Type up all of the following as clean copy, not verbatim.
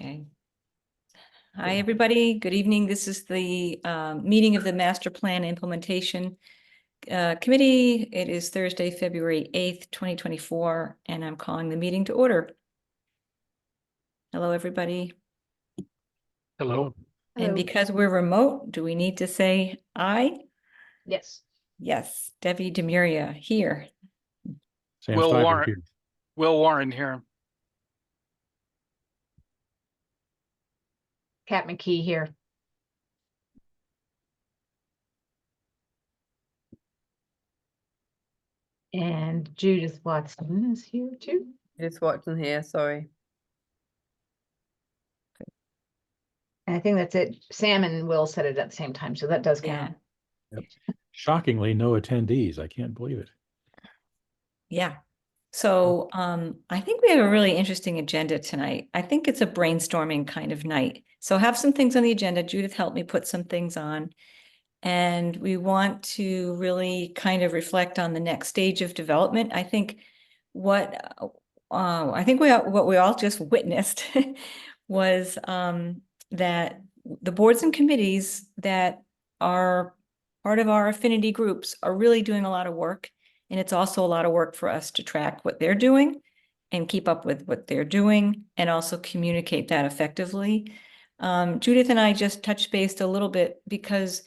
Okay. Hi, everybody. Good evening. This is the meeting of the Master Plan Implementation Committee. It is Thursday, February 8th, 2024, and I'm calling the meeting to order. Hello, everybody. Hello. And because we're remote, do we need to say aye? Yes. Yes. Debbie Demuria here. Sam Will Stiver Warren. here. Will Warren here. Kat McKee here. And Judith Watson is here too. Judith Watson here, sorry. And I think that's it. Sam and Will said it at the same time, so that does count. Yep. Shockingly, no attendees. I can't believe it. Yeah. So I think we have a really interesting agenda tonight. I think it's a brainstorming kind of night. So have some things on the agenda. Judith helped me put some things on. And we want to really kind of reflect on the next stage of development. I think what we all just witnessed was that the boards and committees that are part of our affinity groups are really doing a lot of work. And it's also a lot of work for us to track what they're doing and keep up with what they're doing and also communicate that effectively. Judith and I just touched base a little bit because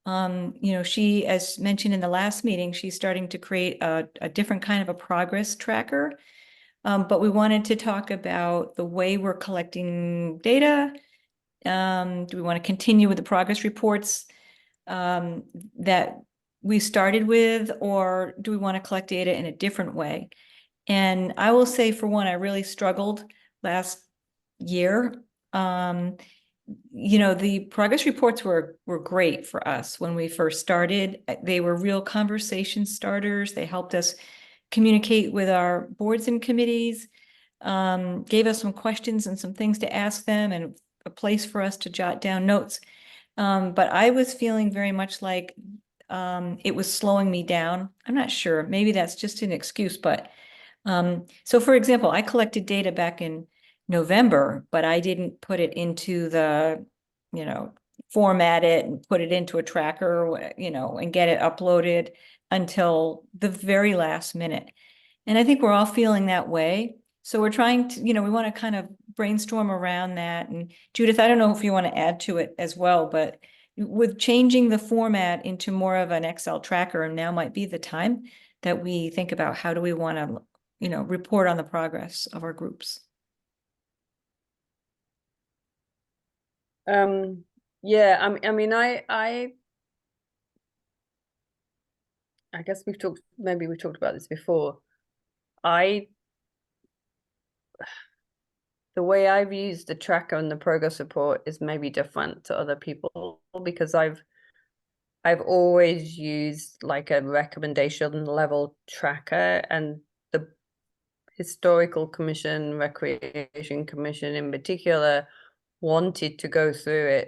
she, as mentioned in the last meeting, she's starting to create a different kind of a progress tracker. But we wanted to talk about the way we're collecting data. Do we want to continue with the progress reports that we started with, or do we want to collect data in a different way? And I will say, for one, I really struggled last year. The progress reports were great for us when we first started. They were real conversation starters. They helped us communicate with our boards and committees, gave us some questions and some things to ask them and a place for us to jot down notes. But I was feeling very much like it was slowing me down. I'm not sure. Maybe that's just an excuse, but so for example, I collected data back in November, but I didn't put it into the, format it and put it into a tracker, and get it uploaded until the very last minute. And I think we're all feeling that way. So we're trying to, we want to kind of brainstorm around that. And Judith, I don't know if you want to add to it as well, but with changing the format into more of an Excel tracker, now might be the time that we think about how do we want to, report on the progress of our groups. Yeah, I guess maybe we've talked about this before. The way I've used the tracker and the progress report is maybe different to other people, because I've always used like a recommendation level tracker, and the Historical Commission, Recreation Commission in particular, wanted to go through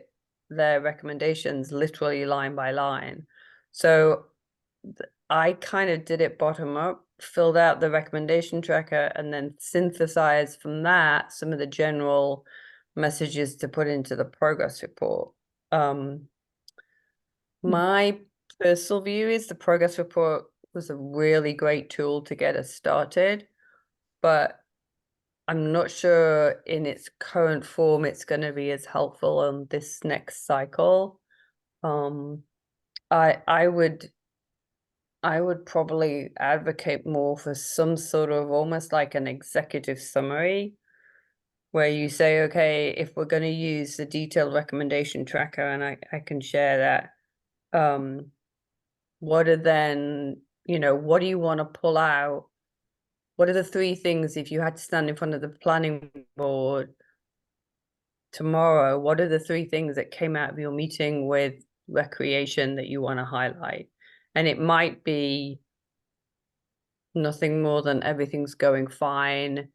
their recommendations literally line by line. So I kind of did it bottom up, filled out the recommendation tracker, and then synthesized from that some of the general messages to put into the progress report. My personal view is the progress report was a really great tool to get us started, but I'm not sure in its current form it's going to be as helpful on this next cycle. I would probably advocate more for some sort of almost like an executive summary, where you say, okay, if we're going to use the detailed recommendation tracker, and I can share that, what are then, what do you want to pull out? What are the three things, if you had to stand in front of the planning board tomorrow, what are the three things that came out of your meeting with recreation that you want to highlight? And it might be nothing more than everything's going fine.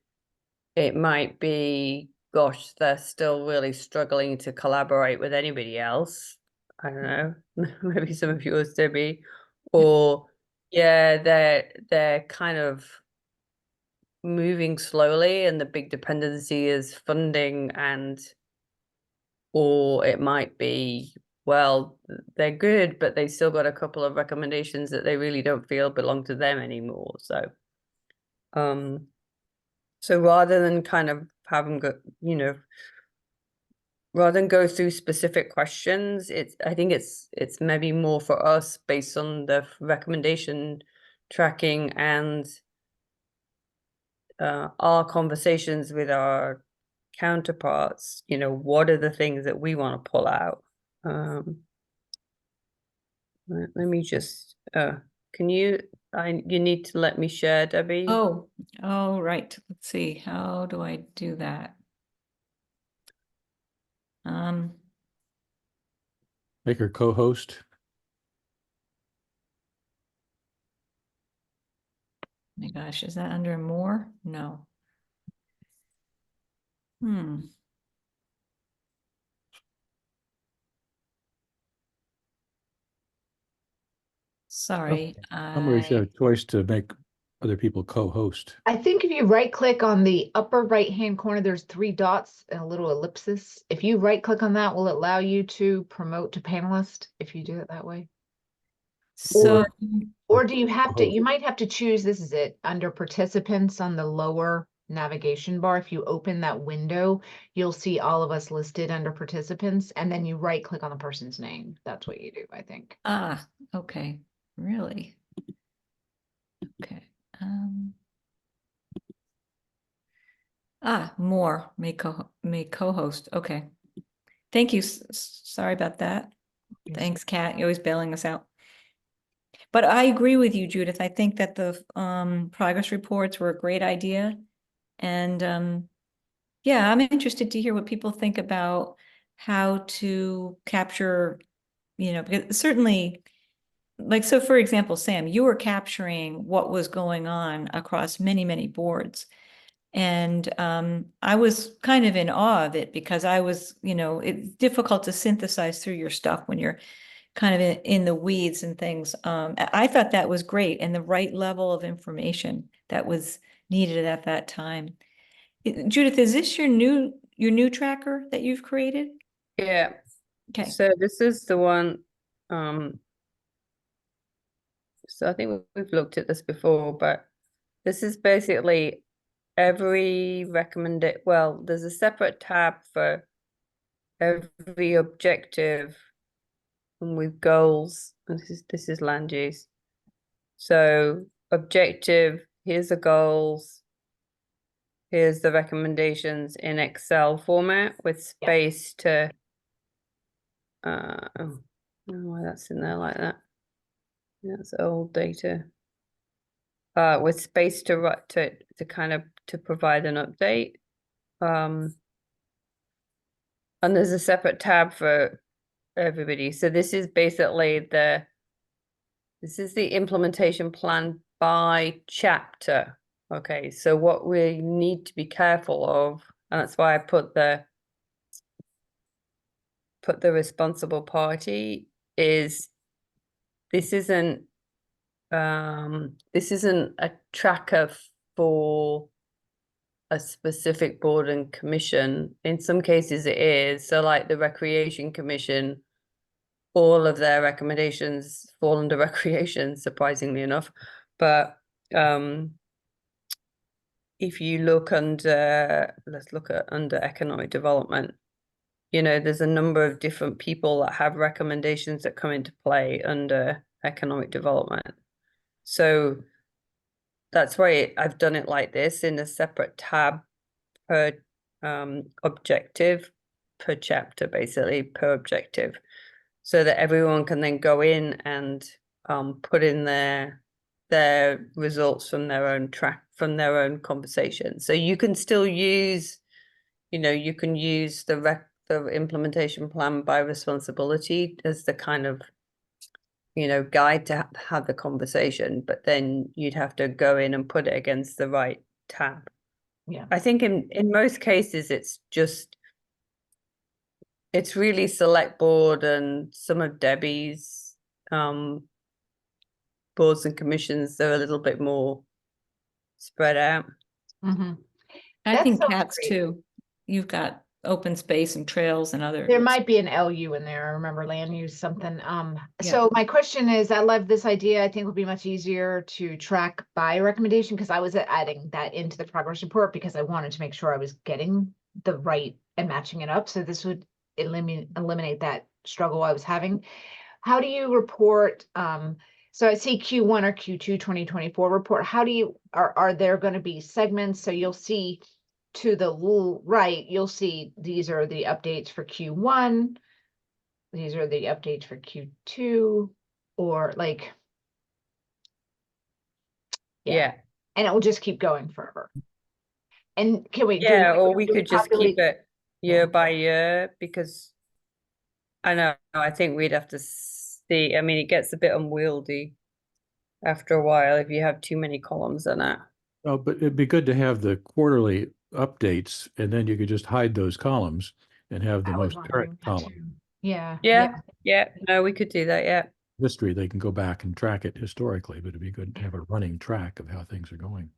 It might be, gosh, they're still really struggling to collaborate with anybody else. I don't know, maybe some of yours, Debbie. Or yeah, they're kind of moving slowly and the big dependency is funding, and or it might be, well, they're good, but they still got a couple of recommendations that they really don't feel belong to them anymore. So rather than kind of have them go, rather than go through specific questions, I think it's maybe more for us based on the recommendation tracking and our conversations with our counterparts. What are the things that we want to pull out? Let me just can you need to let me share, Debbie. Oh, right. Let's see. How do I do that? Make her co-host. My gosh, is that under more? No. Sorry. Somebody should have a choice to make other people co-host. I think if you right click on the upper right hand corner, there's 3 dots and a little ellipsis. If you right click on that, will it allow you to promote to panelist if you do it that way? So, Or do you have to, you might have to choose, this is it, under participants on the lower navigation bar. If you open that window, you'll see all of us listed under participants, and then you right click on the person's name. That's what you do, I think. okay. Really? Okay. More may co-host. Okay. Thank you. Sorry about that. Thanks, Kat. You're always bailing us out. But I agree with you, Judith. I think that the progress reports were a great idea. And yeah, I'm interested to hear what people think about how to capture, because certainly, like, so for example, Sam, you were capturing what was going on across many, many boards. And I was kind of in awe of it because I was, it's difficult to synthesize through your stuff when you're kind of in the weeds and things. I thought that was great and the right level of information that was needed at that time. Judith, is this your new tracker that you've created? Yeah. Okay. So this is the one. So I think we've looked at this before, but this is basically every recommended. Well, there's a separate tab for every objective and with goals. And this is land use. So objective, here's the goals. Here's the recommendations in Excel format with space to I don't know why that's in there like that. That's old data. With space to kind of to provide an update. And there's a separate tab for everybody. So this is basically the implementation plan by chapter. Okay, so what we need to be careful of, and that's why I put the responsible party, is this isn't a tracker for a specific board and commission. In some cases it is. So like the Recreation Commission, all of their recommendations fall under recreation, surprisingly enough. But if you look under, let's look at under economic development, there's a number of different people that have recommendations that come into play under economic development. So that's why I've done it like this in a separate tab per objective, per chapter, basically per objective, so that everyone can then go in and put in their results from their own from their own conversation. So you can still use, you can use the implementation plan by responsibility as the kind of guide to have the conversation, but then you'd have to go in and put it against the right tab. Yeah, I think in most cases it's really select board and some of Debbie's boards and commissions. They're a little bit more spread out. Mhm. I That think sounds cats great. too. You've got open space and trails and other. There might be an LU in there. I remember land use something. Yeah. So my question is, I love this idea. I think it would be much easier to track by recommendation because I was adding that into the progress report because I wanted to make sure I was getting the right and matching it up. So this would eliminate that struggle I was having. How do you report? So I see Q1 or Q2 2024 report. How do you are there going to be segments? So you'll see to the right, you'll see these are the updates for Q1. These are the updates for Q2, or like, yeah. Yeah. And it will just keep going forever. And can we Yeah, or we do could just keep populate? it year by year because I know I think we'd have to see. I mean, it gets a bit unwieldy after a while if you have too many columns in it. Oh, but it'd be good to have the quarterly updates, and then you could just hide those columns and have the I was most current wondering that column. too. Yeah. Yeah. No, we could do that. Yeah. History, they can go back and track it historically, but it'd be good to have a running track of how things are going.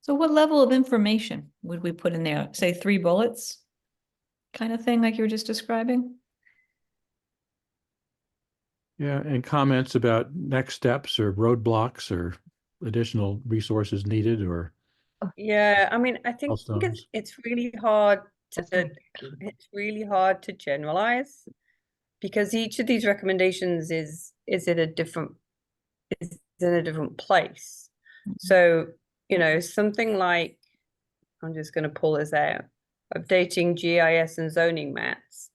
So what level of information would we put in there? Say 3 bullets kind of thing like you were just describing? Yeah, and comments about next steps or roadblocks or additional resources needed or Yeah, I mean, I think milestones. it's really hard That's to gonna be tricky. it's really hard to generalize because each of these recommendations is in a different is in a different place. So, something like I'm just going to pull this out, updating GIS and zoning maps.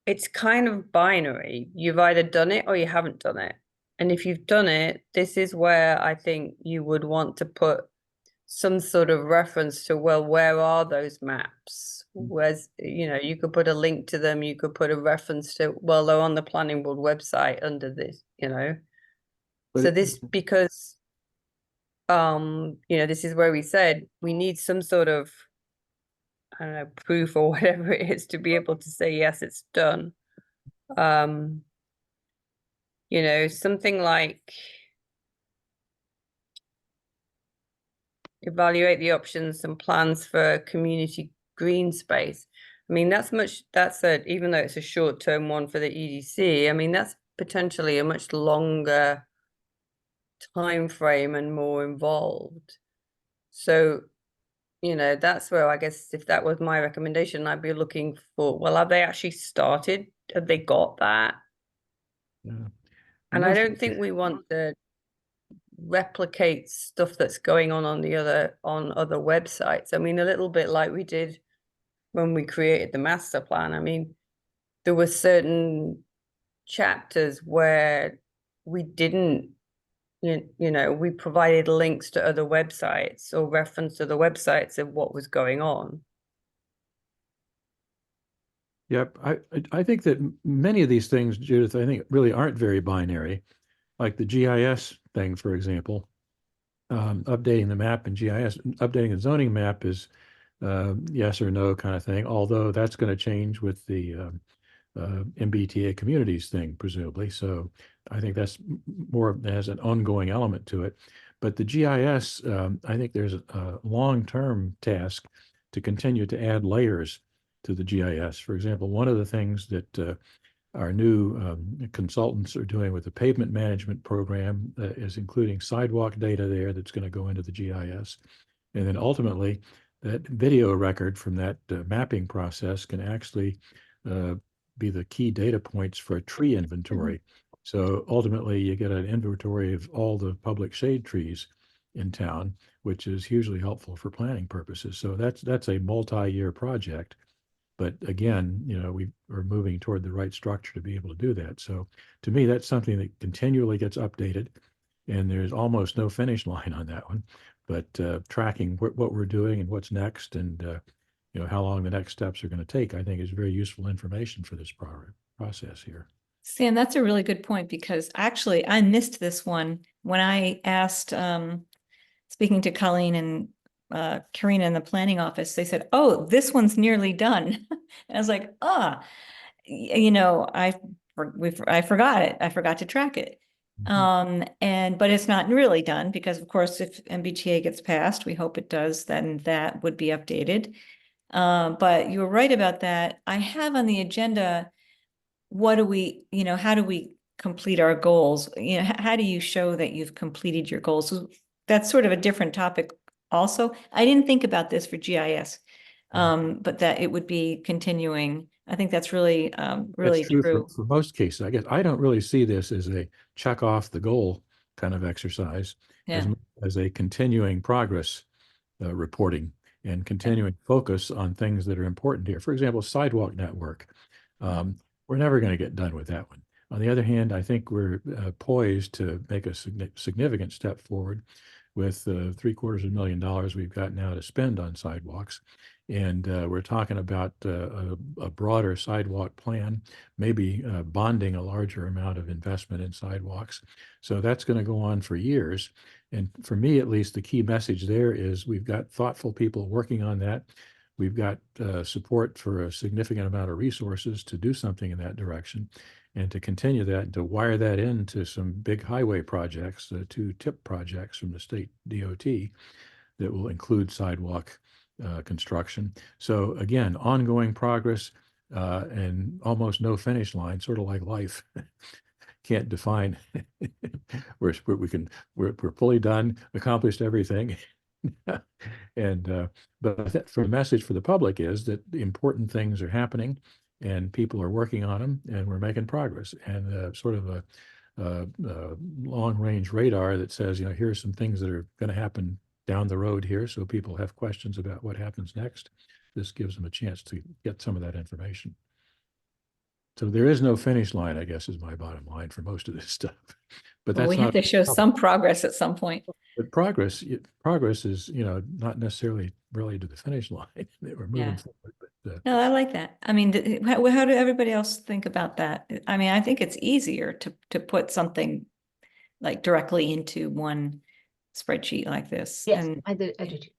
It's kind of binary. You've either done it or you haven't done it. And if you've done it, this is where I think you would want to put some sort of reference to, well, where are those maps? Where's, you could put a link to them, you could put a reference to, well, they're on the planning board website under this, But So this, because, this is where we said we need some sort of, I don't know, proof or whatever it is to be able to say, yes, it's done. Something like evaluate the options and plans for community green space. I mean, even though it's a short-term one for the EDC, I mean, that's potentially a much longer time frame and more involved. So, that's where I guess if that was my recommendation, I'd be looking for, well, have they actually started? Have they got that? yeah. And I don't think we want to replicate stuff that's going on other websites. I mean, a little bit like we did when we created the master plan. I mean, there were certain chapters where we didn't, we provided links to other websites or reference to the websites of what was going on. Yep, I think that many of these things, Judith, I think really aren't very binary. Like the GIS thing, for example, updating the map in GIS, updating the zoning map is yes or no kind of thing. Although that's going to change with the MBTA communities thing, presumably. So I think that's more has an ongoing element to it. But the GIS, I think there's a long-term task to continue to add layers to the GIS. For example, one of the things that our new consultants are doing with the pavement management program is including sidewalk data there that's going to go into the GIS. And then ultimately, that video record from that mapping process can actually be the key data points for a tree inventory. So ultimately, you get an inventory of all the public shade trees in town, which is hugely helpful for planning purposes. So that's a multi-year project. But again, we are moving toward the right structure to be able to do that. So to me, that's something that continually gets updated, and there's almost no finish line on that one. But tracking what we're doing and what's next, and how long the next steps are going to take, I think is very useful information for this process here. Sam, that's a really good point because actually I missed this one when I asked, speaking to Colleen and Karina in the planning office, they said, oh, this one's nearly done. And I was like, I forgot it. I forgot to track it. But it's not really done because of course, if MBTA gets passed, we hope it does, then that would be updated. But you were right about that. I have on the agenda, what do we, how do we complete our goals? How do you show that you've completed your goals? So that's sort of a different topic also. I didn't think about this for GIS, but that it would be continuing. I think that's really, really That's true true. for most cases. I guess I don't really see this as a check off the goal kind of exercise, as Yeah. much as a continuing progress reporting and continuing focus on things that are important here. For example, sidewalk network. We're never going to get done with that one. On the other hand, I think we're poised to make a significant step forward with $750,000 we've got now to spend on sidewalks. And we're talking about a broader sidewalk plan, maybe bonding a larger amount of investment in sidewalks. So that's going to go on for years. And for me, at least, the key message there is we've got thoughtful people working on that. We've got support for a significant amount of resources to do something in that direction and to continue that and to wire that into some big highway projects, 2 TIP projects from the state DOT that will include sidewalk construction. So again, ongoing progress and almost no finish line, sort of like life. Can't define. we're fully done, accomplished everything. And but for the message for the public is that the important things are happening and people are working on them and we're making progress, and sort of a long range radar that says, here's some things that are going to happen down the road here. So people have questions about what happens next. This gives them a chance to get some of that information. So there is no finish line, I guess, is my bottom line for most of this stuff. But Well, that's we have not to show some progress at some point. But progress is, not necessarily related to the finish line. We're moving Yeah. forward, but No, I like that. I mean, how do everybody else think about that? I mean, I think it's easier to put something like directly into one spreadsheet like this. Yes, And I do too.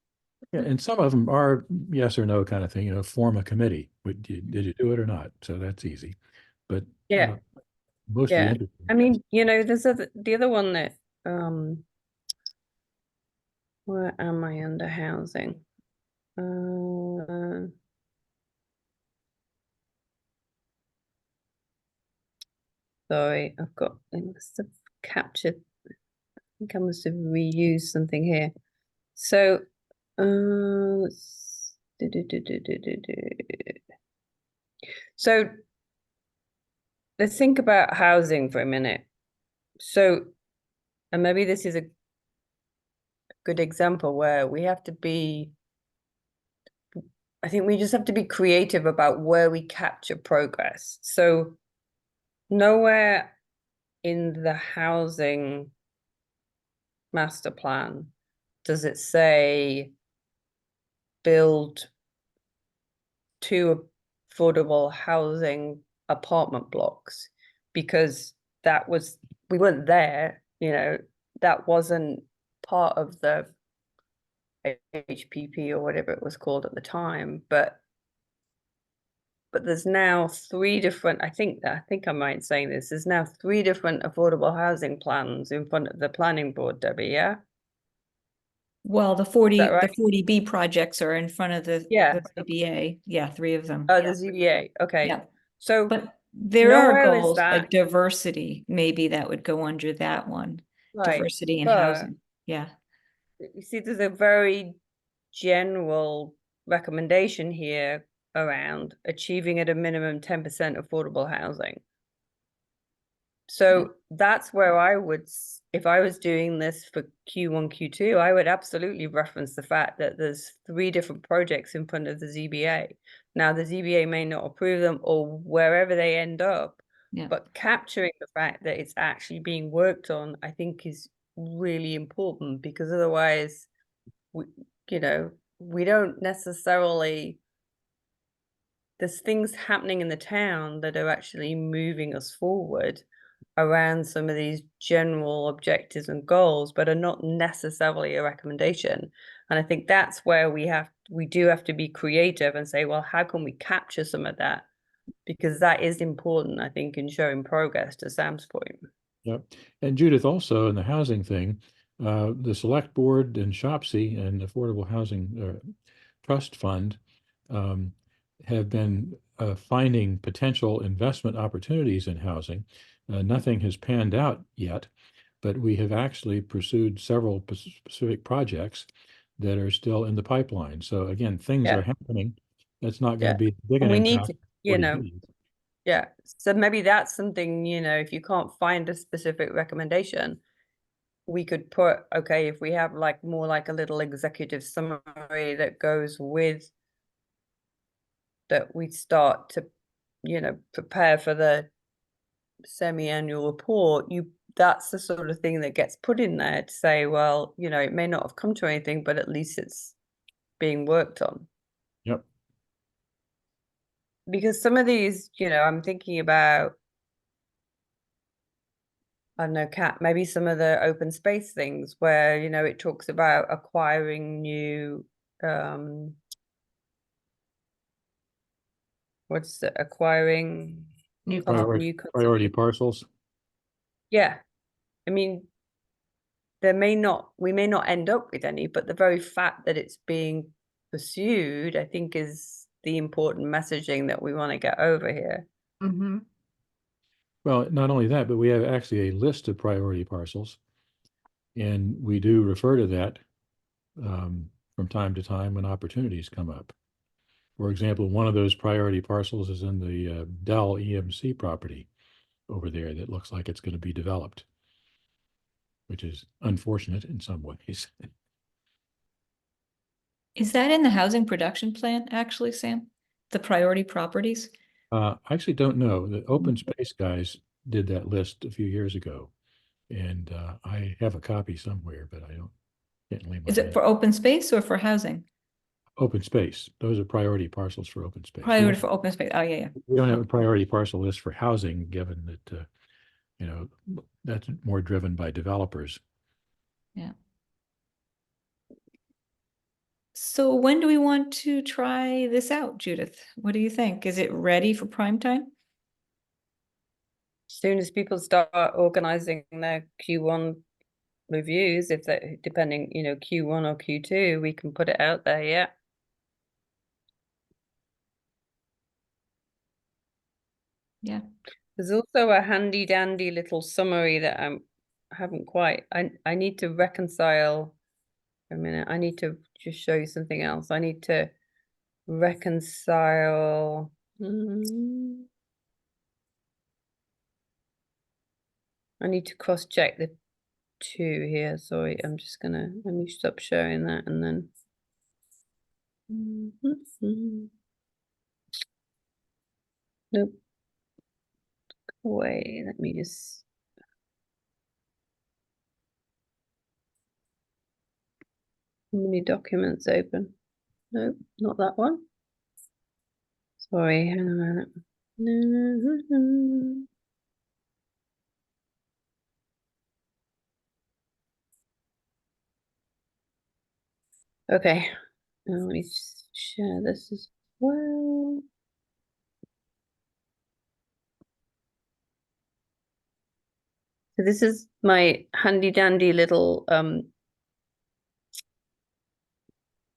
yeah, and some of them are yes or no kind of thing. Form a committee. Did you do it or not? So that's easy. But Yeah. most of the interesting I mean, there's the other one that where am I under housing? Sorry, I must have captured, I think I must have reused something here. So, so let's think about housing for a minute. So, and maybe this is a good example where we have to be, I think we just have to be creative about where we capture progress. So nowhere in the housing master plan does it say build 2 affordable housing apartment blocks, because we weren't there, that wasn't part of the HPP or whatever it was called at the time. But there's now 3 different, I think I'm right in saying this, there's now 3 different affordable housing plans in front of the planning board, Debbie, yeah? well, the right? 40B projects are in front of the Yeah. ZBA. Yeah, 3 of them. Oh, the ZBA, okay. Yeah. So But there are nowhere is goals like that diversity, maybe that would go under that one. right, Diversity in but housing. Yeah. you see, there's a very general recommendation here around achieving at a minimum 10% affordable housing. So that's where I would, if I was doing this for Q1, Q2, I would absolutely reference the fact that there's 3 different projects in front of the ZBA. Now, the ZBA may not approve them or wherever they end up, Yeah. but capturing the fact that it's actually being worked on, I think is really important, because otherwise, we don't necessarily, there's things happening in the town that are actually moving us forward around some of these general objectives and goals, but are not necessarily a recommendation. And I think that's where we do have to be creative and say, well, how can we capture some of that? Because that is important, I think, in showing progress, to Sam's point. Yep. And Judith, also in the housing thing, the Select Board and SHOPSI and Affordable Housing Trust Fund um, have been finding potential investment opportunities in housing. Nothing has panned out yet, but we have actually pursued several specific projects that are still in the pipeline. So again, things Yeah. are happening. That's not going Yeah. to be big And an we need impact. to, you know, yeah. So maybe that's something, you know, if you can't find a specific recommendation, we could put, okay, if we have like more like a little executive summary that goes with that, we start to, you know, prepare for the semi-annual report, that's the sort of thing that gets put in there to say, well, you know, it may not have come to anything, but at least it's being worked on. Yep. Because some of these, you know, I'm thinking about, I don't know, Kat, maybe some of the open space things where, you know, it talks about acquiring new, what's it, acquiring New Priority parcels. Yeah. I mean, we may not end up with any, but the very fact that it's being pursued, I think, is the important messaging that we want to get over here. Mm-hmm. Well, not only that, but we have actually a list of priority parcels. And we do refer to that from time to time when opportunities come up. For example, one of those priority parcels is in the Dell EMC property over there that looks like it's going to be developed, which is unfortunate in some ways. Is that in the housing production plan, actually, Sam? The priority properties? I actually don't know. The open space guys did that list a few years ago, and I have a copy somewhere, but can't lay my Is it hand. for open space or for housing? Open space. Those are priority parcels for open space. Priority for open space. Oh, yeah, yeah. We don't have a priority parcel list for housing, given that you know, that's more driven by developers. Yeah. So when do we want to try this out, Judith? What do you think? Is it ready for prime time? As soon as people start organizing their Q1 reviews, if they, depending, you know, Q1 or Q2, we can put it out there. Yeah. Yeah. There's also a handy dandy little summary that I haven't quite, I need to reconcile a minute. I need to just show you something else. I need to reconcile. I need to cross check the two here. Sorry, I'm just gonna, let me stop sharing that and then. Nope. Go away. Let me just. How many documents open? Nope, not that one. Sorry, hang on a minute. Okay, now let me share this as well. So this is my handy dandy little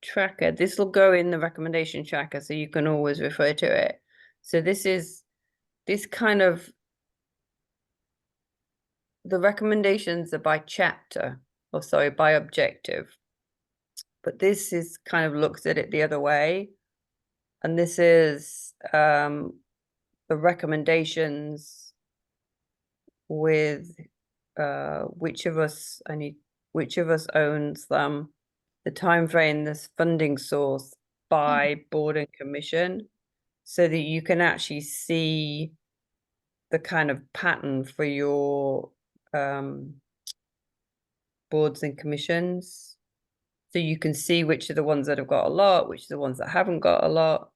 tracker. This will go in the recommendation tracker, so you can always refer to it. So this kind of, the recommendations are by chapter, or sorry, by objective. But this is kind of looks at it the other way. And this is the recommendations with which of us owns them, the time frame, this funding source by board and commission, so that you can actually see the kind of pattern for your boards and commissions. So you can see which are the ones that have got a lot, which are the ones that haven't got a lot,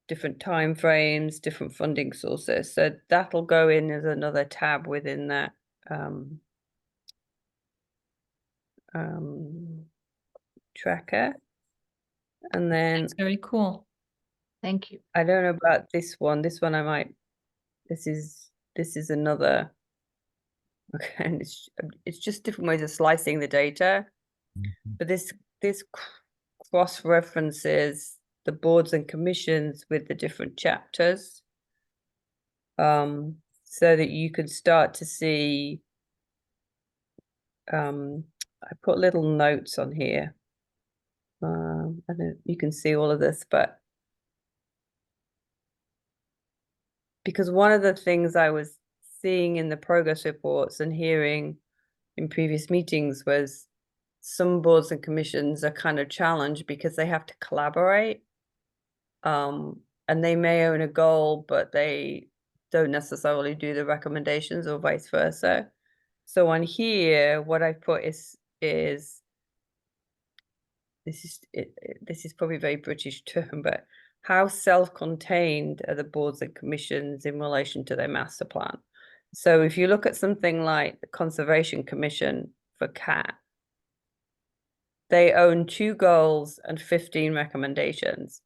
different time frames, different funding sources. So that'll go in as another tab within that tracker. And then That's very cool. Thank you. I don't know about this one. This one I might, this is another, Okay, and it's just different ways of slicing the data. But this cross references the boards and commissions with the different chapters, so that you can start to see. I put little notes on here. I don't know if you can see all of this, but because one of the things I was seeing in the progress reports and hearing in previous meetings was some boards and commissions are kind of challenged because they have to collaborate. And they may own a goal, but they don't necessarily do the recommendations or vice versa. So on here, what I put is this is probably a very British term, but how self-contained are the boards and commissions in relation to their master plan? So if you look at something like the Conservation Commission for CAT, they own 2 goals and 15 recommendations.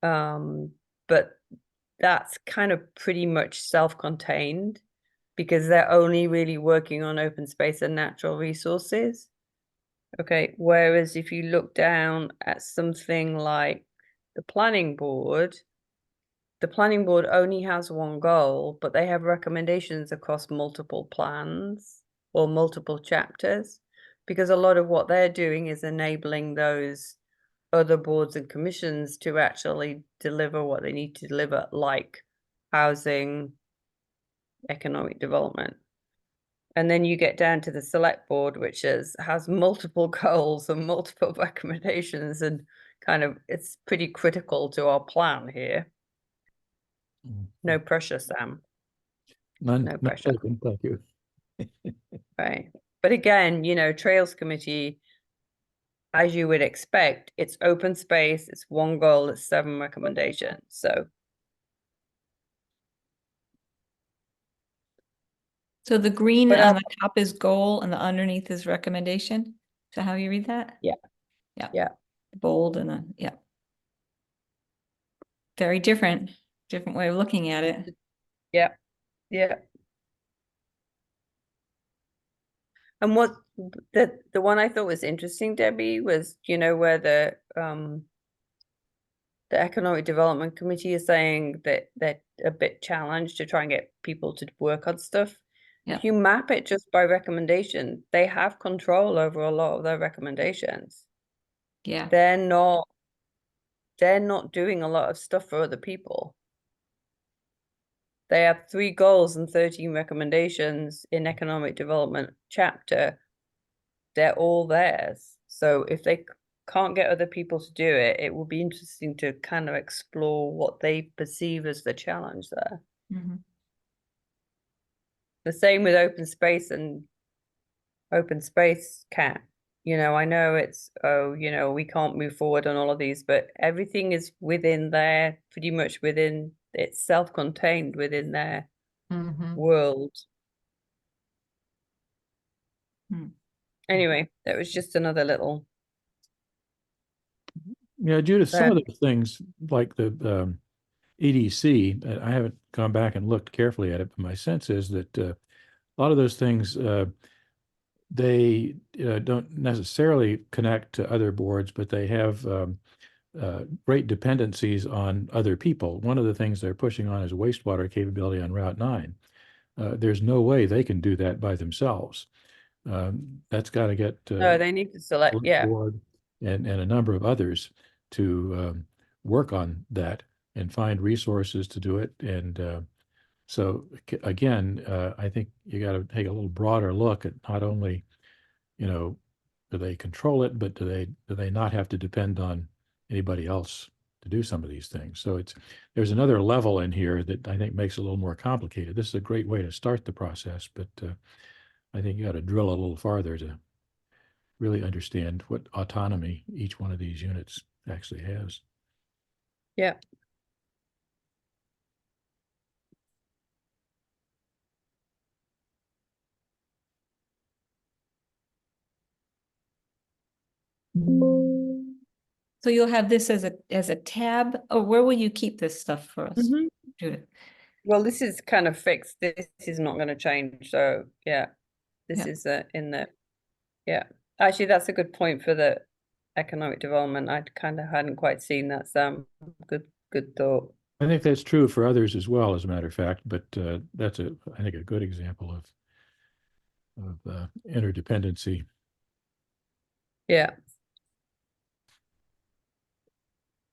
But that's kind of pretty much self-contained because they're only really working on open space and natural resources. Okay, whereas if you look down at something like the planning board only has 1 goal, but they have recommendations across multiple plans or multiple chapters, because a lot of what they're doing is enabling those other boards and commissions to actually deliver what they need to deliver, like housing, economic development. And then you get down to the select board, which has multiple goals and multiple recommendations, and kind of it's pretty critical to our plan here. No pressure, Sam. None, No none pressure. taken, thank you. Right. But again, Trails Committee, as you would expect, it's open space, it's 1 goal, it's 7 recommendations. So So the green But, on the top is goal and the underneath is recommendation. Is that how you read that? Yeah. Yeah. Yeah. Bold and yeah. Very different way of looking at it. yeah, yeah. And what the one I thought was interesting, Debbie, was where the Economic Development Committee is saying that they're a bit challenged to try and get people to work on stuff. Yeah. If you map it just by recommendation, they have control over a lot of their recommendations. Yeah. They're not doing a lot of stuff for other people. They have 3 goals and 13 recommendations in economic development chapter. They're all theirs. So if they can't get other people to do it, it will be interesting to kind of explore what they perceive as the challenge there. Mm-hmm. The same with open space and open space CAT. I know it's, we can't move forward on all of these, but everything is within there, pretty much within, it's self-contained within their world. Anyway, that was just another little. Yeah, Judith, some of those things like the EDC, I haven't gone back and looked carefully at it, but my sense is that a lot of those things, they don't necessarily connect to other boards, but they have great dependencies on other people. One of the things they're pushing on is wastewater capability on Route 9. There's no way they can do that by themselves. That's got to get No, they need to select, yeah. board and a number of others to work on that and find resources to do it. And so again, I think you got to take a little broader look at not only, do they control it, but do they not have to depend on anybody else to do some of these things? So there's another level in here that I think makes it a little more complicated. This is a great way to start the process, but I think you got to drill a little farther to really understand what autonomy each one of these units actually has. Yeah. So you'll have this as a tab, or where will you keep this stuff for us, Judith? Well, this is kind of fixed. This is not going to change. So yeah, this Yeah. is in the, yeah. Actually, that's a good point for the economic development. I kind of hadn't quite seen that, Sam. Good thought. I think that's true for others as well, as a matter of fact, but that's I think a good example of interdependency. Yeah.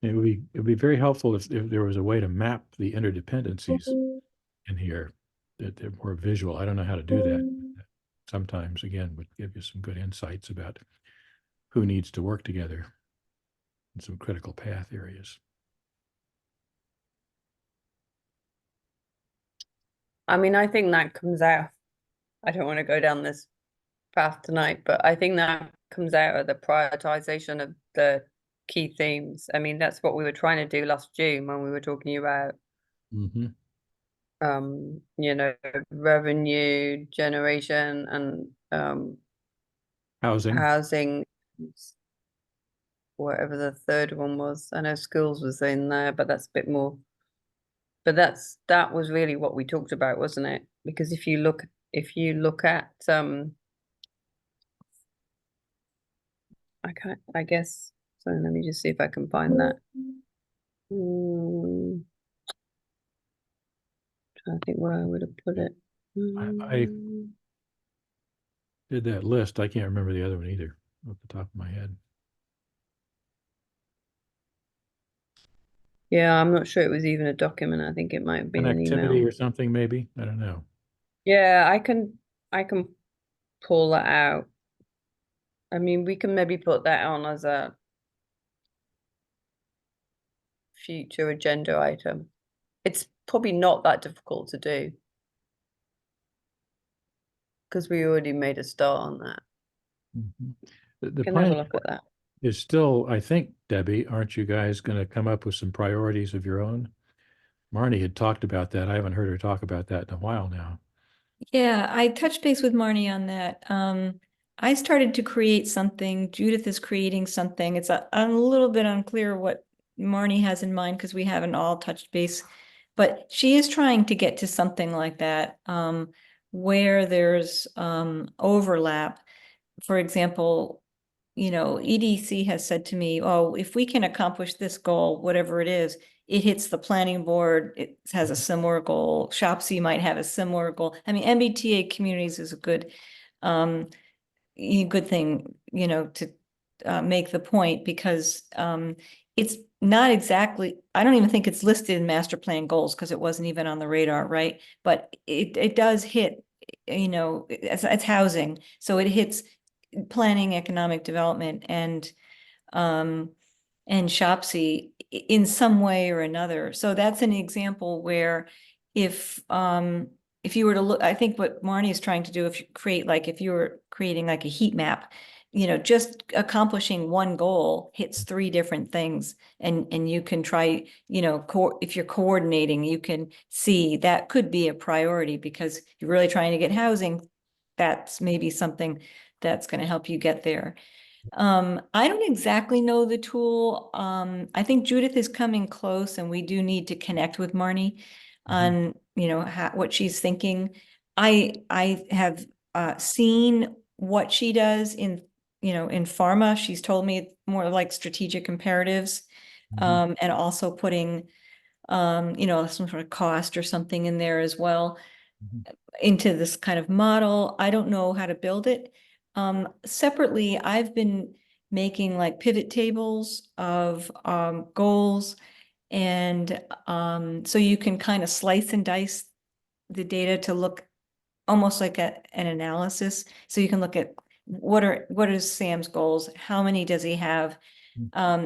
It would be very helpful if there was a way to map the interdependencies in here, that they're more visual. I don't know how to do that. Sometimes, again, would give you some good insights about who needs to work together in some critical path areas. I mean, I think that comes out. I don't want to go down this path tonight, but I think that comes out of the prioritization of the key themes. I mean, that's what we were trying to do last June when we were talking about Mhm. you know, revenue generation and housing, whatever the third one was. I know schools was in there, but that's a bit more. But that was really what we talked about, wasn't it? Because if you look at I guess, so let me just see if I can find that. Trying to think where I would have put it. I did that list. I can't remember the other one either off the top of my head. Yeah, I'm not sure it was even a document. I think it might have been an Connectivity email. or something, maybe. I don't know. Yeah, I can pull that out. I mean, we can maybe put that on as a future agenda item. It's probably not that difficult to do because we already made a start on that. Mhm. The Can have a planning look at that. is still, I think, Debbie, aren't you guys going to come up with some priorities of your own? Marnie had talked about that. I haven't heard her talk about that in a while now. Yeah, I touched base with Marnie on that. I started to create something. Judith is creating something. It's a little bit unclear what Marnie has in mind because we haven't all touched base, but she is trying to get to something like that, where there's overlap. For example, EDC has said to me, oh, if we can accomplish this goal, whatever it is, it hits the planning board, it has a similar goal. ShopC might have a similar goal. I mean, MBTA communities is a good thing, to make the point because it's not exactly, I don't even think it's listed in master plan goals because it wasn't even on the radar, right? But it does hit, it's housing. So it hits planning, economic development, um, and ShopC in some way or another. So that's an example where if you were to look, I think what Marnie is trying to do, if you were creating like a heat map, just accomplishing one goal hits three different things, and you can try, if you're coordinating, you can see that could be a priority because you're really trying to get housing. That's maybe something that's going to help you get there. I don't exactly know the tool. I think Judith is coming close and we do need to connect with Marnie on, what she's thinking. I have seen what she does in pharma. She's told me it's more like strategic imperatives, and also putting, some sort of cost or something in there as well into this kind of model. I don't know how to build it. Separately, I've been making like pivot tables of goals. And so you can kind of slice and dice the data to look almost like an analysis. So you can look at what is Sam's goals? How many does he have? How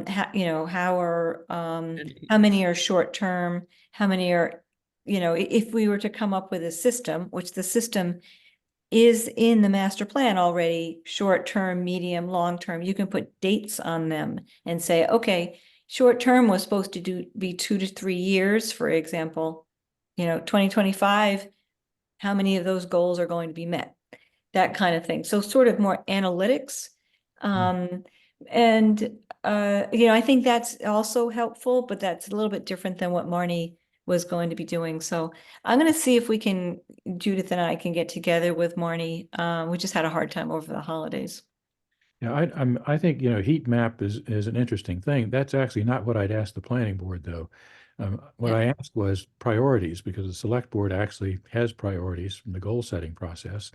many are short term? How many are, if we were to come up with a system, which the system is in the master plan already, short term, medium, long term, you can put dates on them and say, okay, short term was supposed to be 2 to 3 years, for example, 2025, how many of those goals are going to be met? That kind of thing. So sort of more analytics. And I think that's also helpful, but that's a little bit different than what Marnie was going to be doing. So I'm going to see if we can, Judith and I can get together with Marnie. We just had a hard time over the holidays. Yeah, I think, heat map is an interesting thing. That's actually not what I'd asked the planning board, though. What Yeah. I asked was priorities, because the select board actually has priorities from the goal setting process.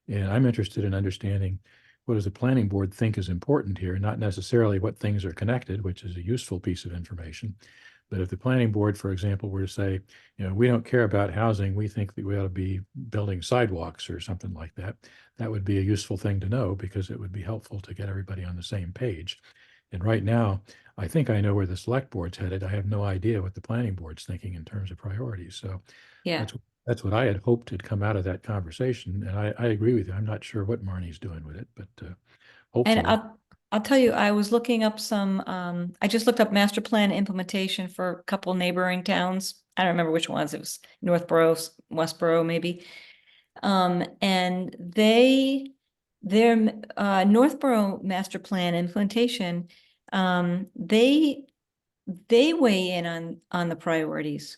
And I'm interested in understanding what does the planning board think is important here, not necessarily what things are connected, which is a useful piece of information. But if the planning board, for example, were to say, we don't care about housing, we think that we ought to be building sidewalks or something like that, that would be a useful thing to know, because it would be helpful to get everybody on the same page. And right now, I think I know where the select board's headed. I have no idea what the planning board's thinking in terms of priorities. So Yeah. that's what I had hoped had come out of that conversation. And I agree with you. I'm not sure what Marnie's doing with it, but And hopefully. I'll tell you, I was looking up some, I just looked up master plan implementation for a couple neighboring towns. I don't remember which ones. It was Northborough, Westborough, maybe. And their Northborough master plan implementation, they weigh in on the priorities.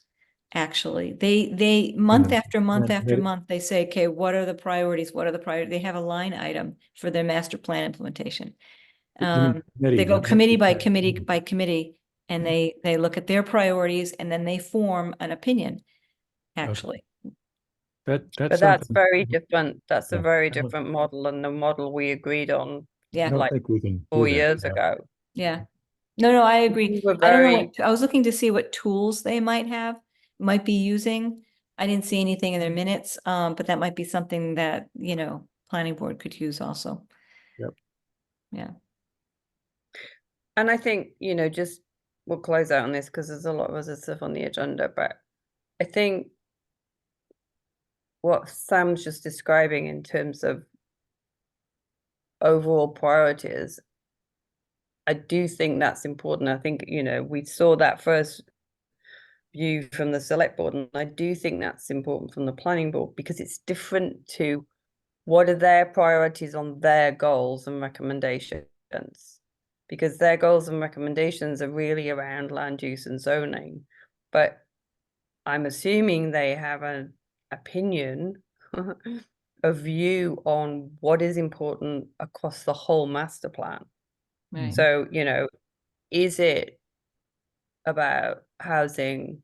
Actually, they month after month after month, they say, okay, what are the priorities? What are the priorities? They have a line item for their master plan implementation. They go committee by committee, and they look at their priorities, and then they form an opinion, actually. That's But that's something. very different. That's a Yeah, very I don't- different model than the model we agreed on I Yeah. don't like think we can do 4 that. years Yeah. ago. Yeah. No, I agree. We were I don't know very, what, I was looking to see what tools they might be using. I didn't see anything in their minutes, but that might be something that, planning board could use also. Yep. Yeah. and I think, just we'll close out on this because there's a lot of other stuff on the agenda, but I think what Sam's just describing in terms of overall priorities, I do think that's important. I think, we saw that first view from the select board, and I do think that's important from the planning board, because it's different to what are their priorities on their goals and recommendations, because their goals and recommendations are really around land use and zoning, but I'm assuming they have an opinion, a view on what is important across the whole master plan. Right. So, is it about housing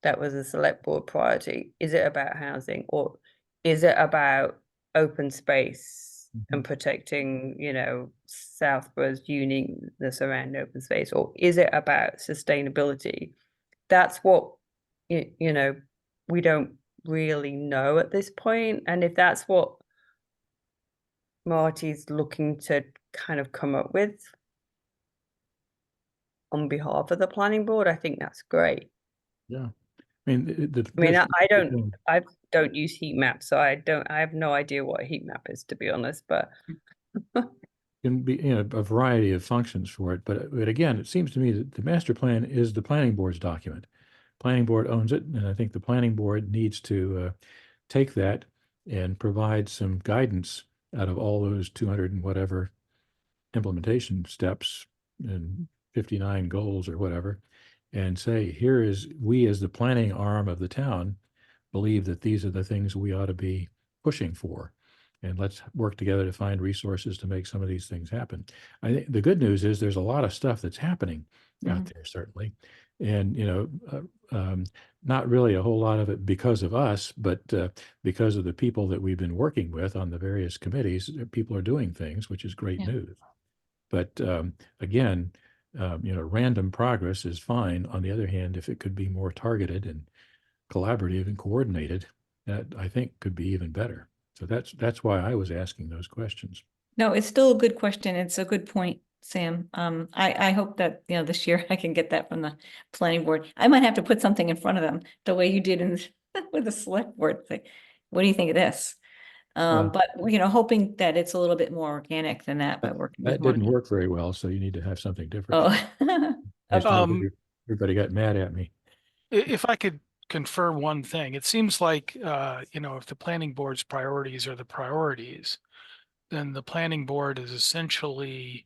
that was a select board priority? Is it about housing, or is it about open space and protecting, Southborough's uniqueness around open space, or is it about sustainability? That's what, we don't really know at this point. And if that's what Marty's looking to kind of come up with on behalf of the planning board, I think that's great. Yeah. I mean, I I don't use heat maps, so I have no idea what a heat map is, to be honest, but can be, a variety of functions for it. But again, it seems to me that the master plan is the planning board's document. Planning board owns it, and I think the planning board needs to take that and provide some guidance out of all those 200 and whatever implementation steps and 59 goals or whatever, and say, we as the planning arm of the town believe that these are the things we ought to be pushing for. And let's work together to find resources to make some of these things happen. I think the good news is there's a lot of stuff that's happening out there, certainly. And, not really a whole lot of it because of us, but because of the people that we've been working with on the various committees, people are doing things, which is great news. But again, random progress is fine. On the other hand, if it could be more targeted and collaborative and coordinated, that I think could be even better. So that's why I was asking those questions. No, it's still a good question. It's a good point, Sam. I hope that, this year I can get that from the planning board. I might have to put something in front of them the way you did with the select board. Like, what do you think of this? But hoping that it's a little bit more organic than that by working with That didn't Marty. work very well, so you need to have something different. Oh, okay. Everybody got mad at me. If I could confirm one thing, it seems like, if the planning board's priorities are the priorities, then the planning board is essentially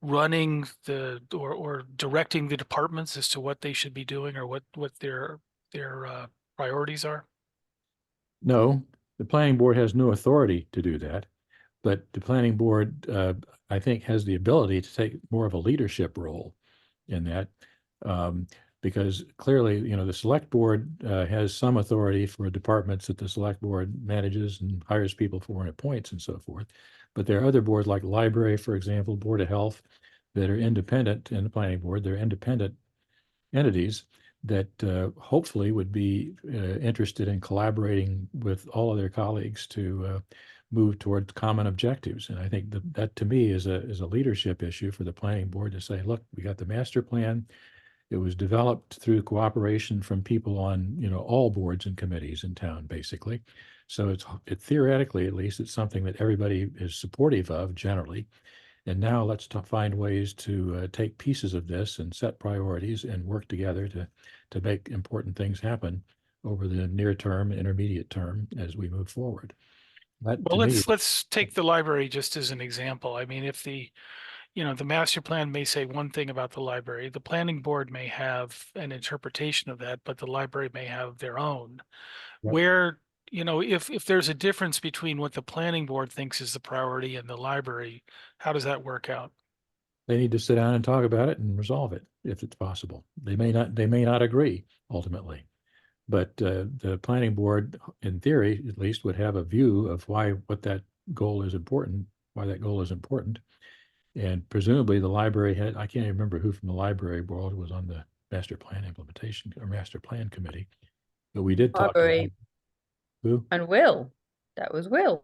running or directing the departments as to what they should be doing or what their priorities are? No, the planning board has no authority to do that, but the planning board, I think, has the ability to take more of a leadership role in that. Because clearly, the select board has some authority for departments that the select board manages and hires people for and appoints and so forth. But there are other boards like library, for example, Board of Health, that are independent in the planning board. They're independent entities that hopefully would be interested in collaborating with all of their colleagues to move towards common objectives. And I think that to me is a leadership issue for the planning board to say, look, we got the master plan. It was developed through cooperation from people on, all boards and committees in town, basically. So it theoretically, at least, it's something that everybody is supportive of generally. And now let's find ways to take pieces of this and set priorities and work together to make important things happen over the near term, intermediate term as we move forward. That, Well, to me, let's take the library just as an example. I mean, if the master plan may say one thing about the library, the planning board may have an interpretation of that, but the library may have their own. Yep. Where, if there's a difference between what the planning board thinks is the priority and the library, how does that work out? they need to sit down and talk about it and resolve it if it's possible. They may not agree ultimately. But the planning board, in theory, at least, would have a view of why that goal is important. And presumably the library had, I can't even remember who from the library board was on the master plan implementation or master plan committee, but we did talk about Library who? and Will. That was Will.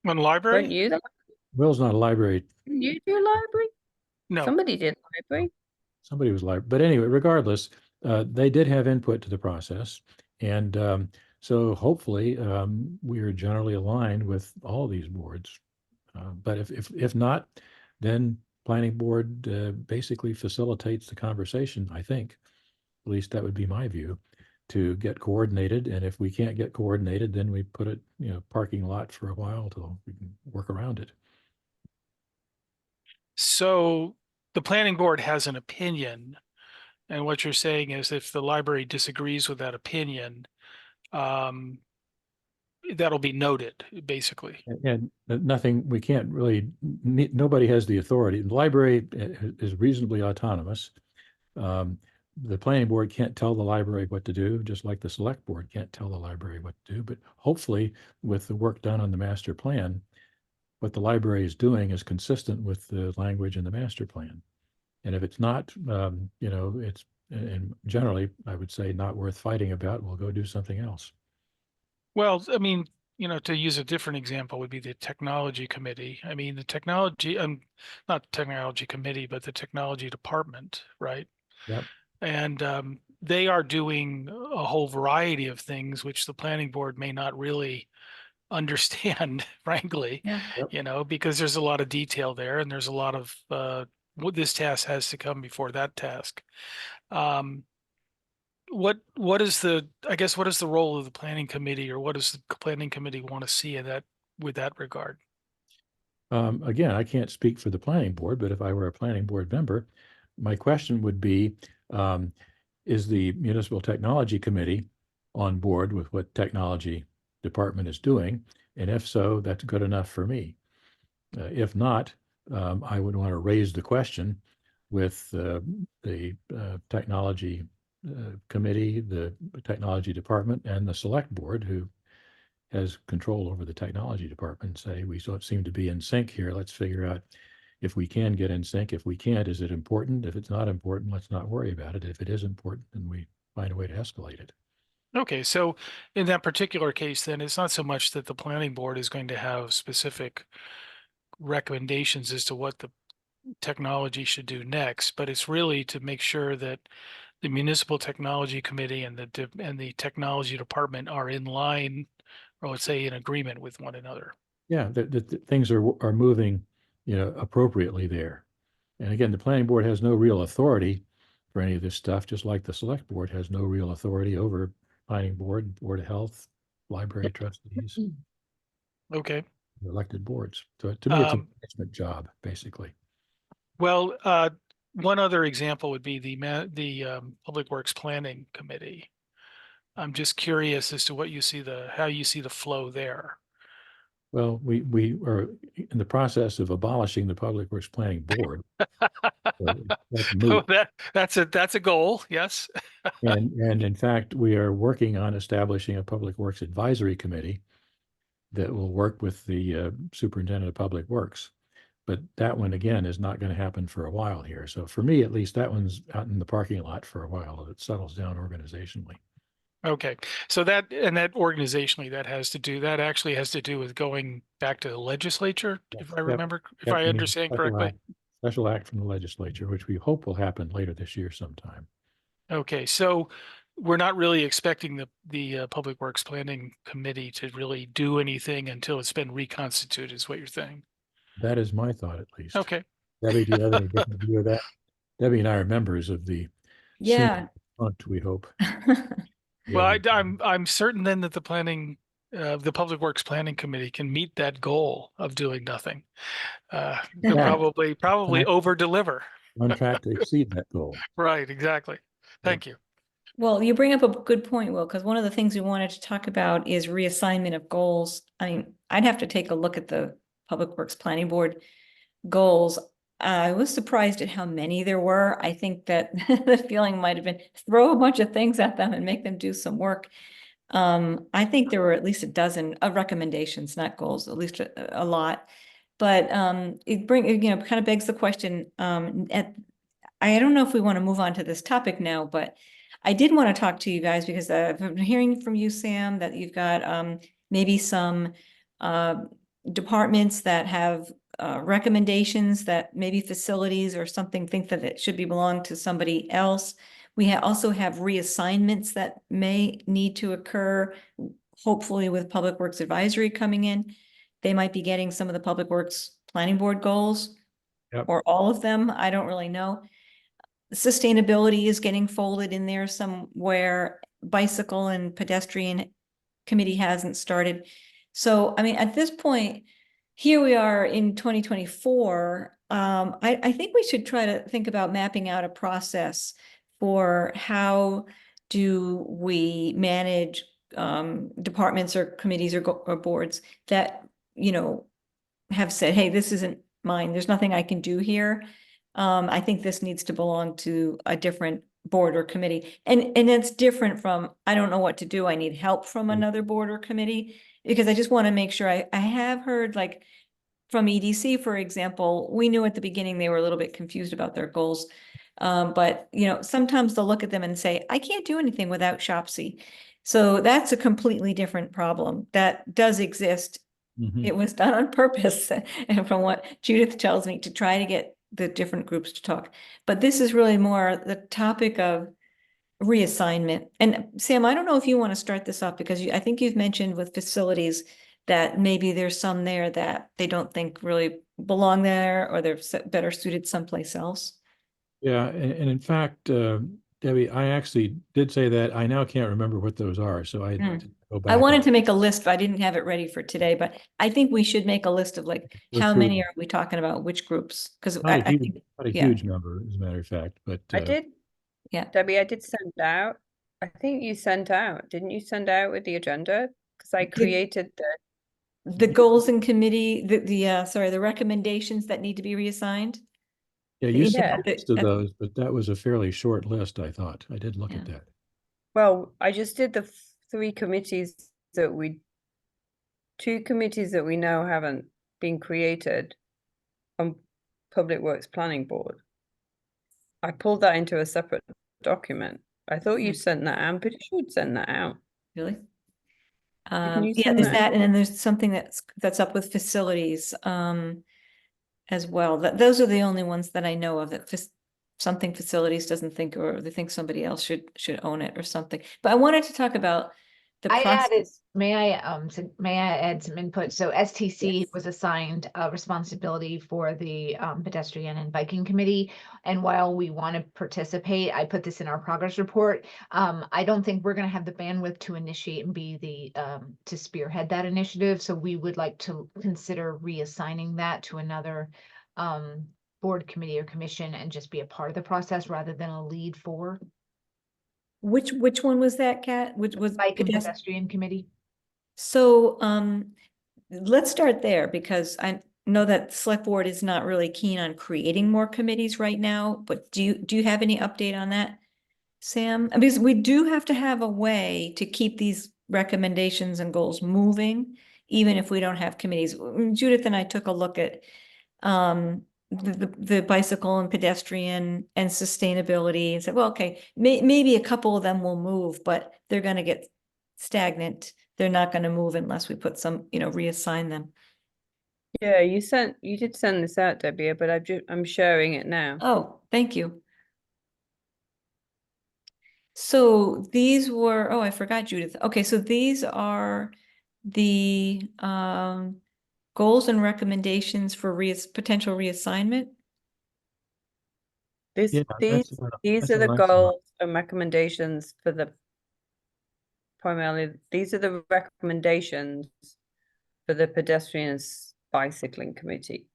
On library? Weren't you there? Will's not a library. Didn't you do library? No. Somebody did library. Somebody was library. But anyway, regardless, they did have input to the process. And so hopefully we are generally aligned with all these boards. But if not, then planning board basically facilitates the conversation, I think. At least that would be my view, to get coordinated. And if we can't get coordinated, then we put it, parking lot for a while till we can work around it. So the planning board has an opinion, and what you're saying is if the library disagrees with that opinion, that'll be noted, basically. And nothing, we can't really, nobody has the authority. The library is reasonably autonomous. The planning board can't tell the library what to do, just like the select board can't tell the library what to do. But hopefully, with the work done on the master plan, what the library is doing is consistent with the language in the master plan. And if it's not, it's, and generally, I would say, not worth fighting about, we'll go do something else. Well, I mean, to use a different example would be the technology committee. I mean, the technology, not technology committee, but the technology department, right? Yep. And they are doing a whole variety of things, which the planning board may not really understand, frankly, Yeah. Yep. because there's a lot of detail there and there's a lot of what this task has to come before that task. What is the role of the planning committee, or what does the planning committee want to see in that with that regard? Again, I can't speak for the planning board, but if I were a planning board member, my question would be, is the municipal technology committee on board with what technology department is doing? And if so, that's good enough for me. If not, I would want to raise the question with the technology committee, the technology department, and the select board, who has control over the technology department, say, we don't seem to be in sync here. Let's figure out if we can get in sync. If we can't, is it important? If it's not important, let's not worry about it. If it is important, then we find a way to escalate it. Okay, so in that particular case, then it's not so much that the planning board is going to have specific recommendations as to what the technology should do next, but it's really to make sure that the municipal technology committee and the technology department are in line, or let's say in agreement with one another. Yeah, that things are moving, appropriately there. And again, the planning board has no real authority for any of this stuff, just like the select board has no real authority over planning board, board of health, library trustees, Okay. elected boards. So to me, it's a Um, management job, basically. Well, one other example would be the Public Works Planning Committee. I'm just curious as to what you see how you see the flow there. Well, we are in the process of abolishing the Public Works Planning Board. So that's Oh, moot. that's a goal, yes. And in fact, we are working on establishing a Public Works Advisory Committee that will work with the Superintendent of Public Works. But that one, again, is not going to happen for a while here. So for me, at least, that one's out in the parking lot for a while. It settles down organizationally. Okay, so that organizationally, that actually has to do with going back to the legislature, if I Yep. remember, if Yep, I I mean, understand correctly. Special act from the legislature, which we hope will happen later this year sometime. Okay, so we're not really expecting the Public Works Planning Committee to really do anything until it's been reconstituted, is what you're saying? That is my thought, at least. Okay. Debbie, do you have any different view of that? Debbie and I are members of the Yeah. Hunt, we hope. Well, Yeah. I'm certain then that the Public Works Planning Committee can meet that goal of doing nothing. They'll Yeah. probably over deliver. On track to exceed that goal. Right, exactly. Thank you. Well, you bring up a good point, Will, because one of the things we wanted to talk about is reassignment of goals. I mean, I'd have to take a look at the Public Works Planning Board goals. I was surprised at how many there were. I think that the feeling might have been throw a bunch of things at them and make them do some work. I think there were at least a dozen of recommendations, not goals, at least a lot. But it kind of begs the question, I don't know if we want to move on to this topic now, but I did want to talk to you guys because I've been hearing from you, Sam, that you've got maybe some departments that have recommendations that maybe facilities or something think that it should be belong to somebody else. We also have reassignments that may need to occur, hopefully with Public Works Advisory coming in. They might be getting some of the Public Works Planning Board goals. Yep. Or all of them. I don't really know. Sustainability is getting folded in there somewhere. Bicycle and pedestrian committee hasn't started. So, I mean, at this point, here we are in 2024. I think we should try to think about mapping out a process for how do we manage departments or committees or boards that, have said, hey, this isn't mine. There's nothing I can do here. I think this needs to belong to a different board or committee. And it's different from, I don't know what to do. I need help from another board or committee, because I just want to make sure I have heard, like from EDC, for example, we knew at the beginning they were a little bit confused about their goals. But sometimes they'll look at them and say, I can't do anything without SHOPC. So that's a completely different problem that does exist. Mhm. It was done on purpose, and from what Judith tells me, to try to get the different groups to talk. But this is really more the topic of reassignment. And Sam, I don't know if you want to start this off, because I think you've mentioned with facilities that maybe there's some there that they don't think really belong there, or they're better suited someplace else. Yeah, and in fact, Debbie, I actually did say that. I now can't remember what those are, so I Hmm. go back. I wanted to make a list, but I didn't have it ready for today, but I think we should make a list of like, Go how through many them. are we talking about, which groups? Because Not I think, a yeah. huge number, as a matter of fact, but I did, Yeah. Debbie, I did send out. I think you sent out, didn't you send out with the agenda? Because I created The goals and committee, the recommendations that need to be reassigned. yeah, you Yeah. sent a list of those, but that was a fairly short list, I thought. I did look at that. well, I just did the two committees that we know haven't been created on Public Works Planning Board. I pulled that into a separate document. I thought you sent that out. I'm pretty sure you'd send that out. Really? Didn't you Yeah, send there's that? that, and then there's something that's up with facilities as well. Those are the only ones that I know of, that something facilities doesn't think, or they think somebody else should own it or something. But I wanted to talk about the process. May I add some input? So STC Yes. was assigned responsibility for the pedestrian and biking committee. And while we want to participate, I put this in our progress report. I don't think we're going to have the bandwidth to initiate and be to spearhead that initiative. So we would like to consider reassigning that to another board, committee, or commission and just be a part of the process rather than a lead for. Which one was that, Kat? Which was Bike and pedes- pedestrian committee. So, let's start there because I know that select board is not really keen on creating more committees right now, but do you have any update on that, Sam? Because we do have to have a way to keep these recommendations and goals moving, even if we don't have committees. Judith and I took a look at the bicycle and pedestrian and sustainability and said, well, okay, maybe a couple of them will move, but they're gonna get stagnant. They're not gonna move unless we put some, reassign them. Yeah, you did send this out, Debbie, but I'm sharing it now. Oh, thank you. So these were, oh, I forgot Judith. Okay, so these are the goals and recommendations for potential reassignment. Yeah, These that's are the what I saw. goals and recommendations for primarily, these are the recommendations for the pedestrians bicycling committee.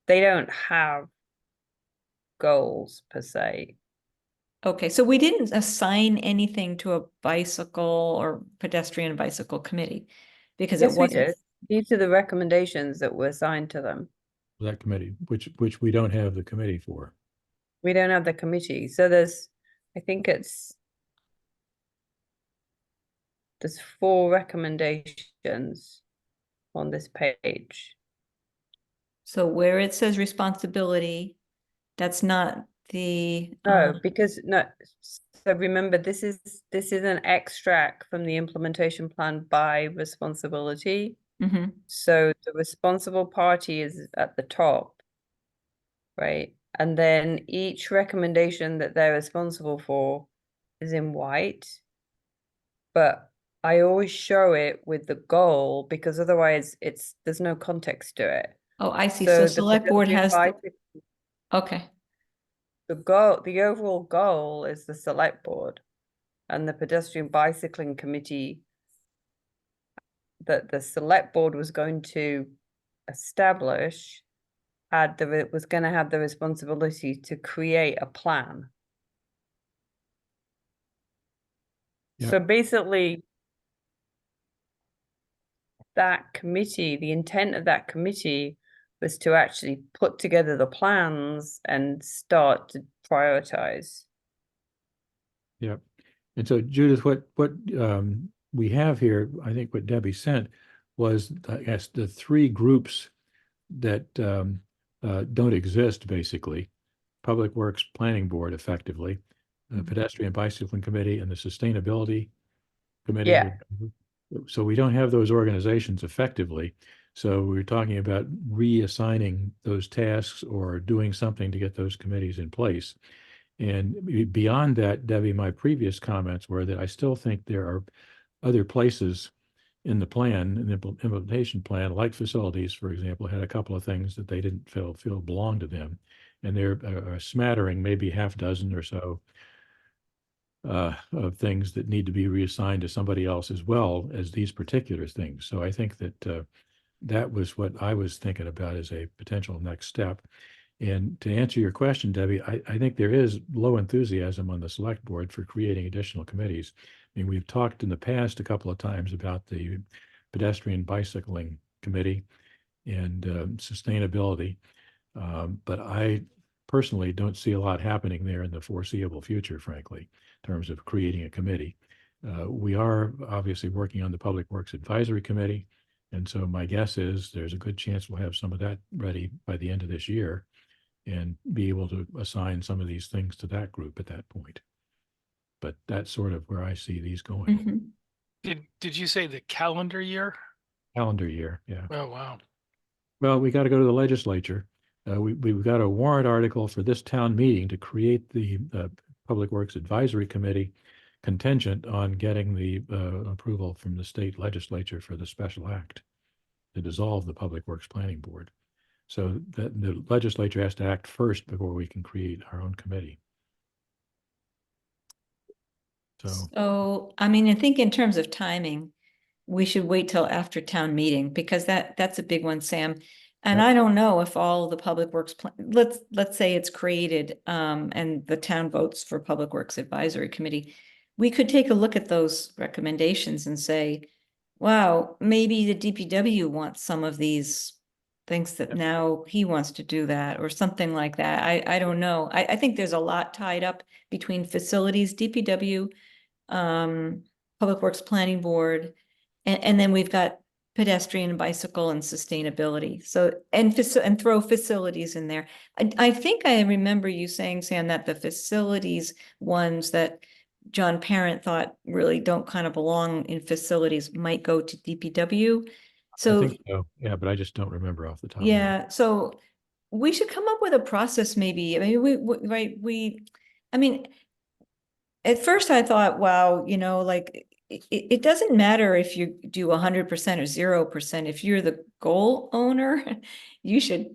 They don't have goals per se. Okay, so we didn't assign anything to a bicycle or pedestrian bicycle committee because it Yes, we wasn't. did. These are the recommendations that were assigned to them. That committee, which we don't have the committee for. We don't have the committee. So I think there's 4 recommendations on this page. So where it says responsibility, that's not the. No, because no. So remember, this is an extract from the implementation plan by responsibility. Mhm. So the responsible party is at the top, right? And then each recommendation that they're responsible for is in white. But I always show it with the goal because otherwise there's no context to it. Oh, I see. So the select board has, okay. the overall goal is the select board, and the pedestrian bicycling committee that the select board was going to establish was going to have the responsibility to create a plan. Yep. So basically, that committee, the intent of that committee was to actually put together the plans and start to prioritize. Yep. And so Judith, what we have here, I think what Debbie sent was, I guess, the 3 groups that don't exist, basically. Public Works Planning Board, effectively, the Pedestrian Bicycling Committee, and the Sustainability Committee. Yeah. So we don't have those organizations effectively. So we're talking about reassigning those tasks or doing something to get those committees in place. And beyond that, Debbie, my previous comments were that I still think there are other places in the plan, in the implementation plan, like facilities, for example, had a couple of things that they didn't feel belonged to them. And there are a smattering, maybe half dozen or so, of things that need to be reassigned to somebody else as well as these particular things. So I think that that was what I was thinking about as a potential next step. And to answer your question, Debbie, I think there is low enthusiasm on the select board for creating additional committees. I mean, we've talked in the past a couple of times about the pedestrian bicycling committee and sustainability, but I personally don't see a lot happening there in the foreseeable future, frankly, in terms of creating a committee. We are obviously working on the Public Works Advisory Committee, and so my guess is there's a good chance we'll have some of that ready by the end of this year and be able to assign some of these things to that group at that point. But that's sort of where I see these going. Mhm. Did you say the calendar year? Calendar year, yeah. Oh, wow. Well, we got to go to the legislature. We've got a warrant article for this town meeting to create the Public Works Advisory Committee contingent on getting the approval from the state legislature for the special act to dissolve the Public Works Planning Board. So the legislature has to act first before we can create our own committee. So, I mean, I think in terms of timing, we should wait till after town meeting because that's a big one, Sam. And Yep. I don't know if all the public works, let's say it's created, and the town votes for Public Works Advisory Committee. We could take a look at those recommendations and say, wow, maybe the DPW wants some of these things that Yep. now he wants to do that, or something like that. I don't know. I think there's a lot tied up between facilities, DPW, Public Works Planning Board, and then we've got pedestrian, bicycle, and sustainability. So, and throw facilities in there. I think I remember you saying, Sam, that the facilities ones that John Parent thought really don't kind of belong in facilities might go to DPW. I So, think so. Yeah, but I just don't remember off the top. yeah, so we should come up with a process maybe. I mean, I mean, at first I thought, wow, like it doesn't matter if you do 100% or 0%. If you're the goal owner, you should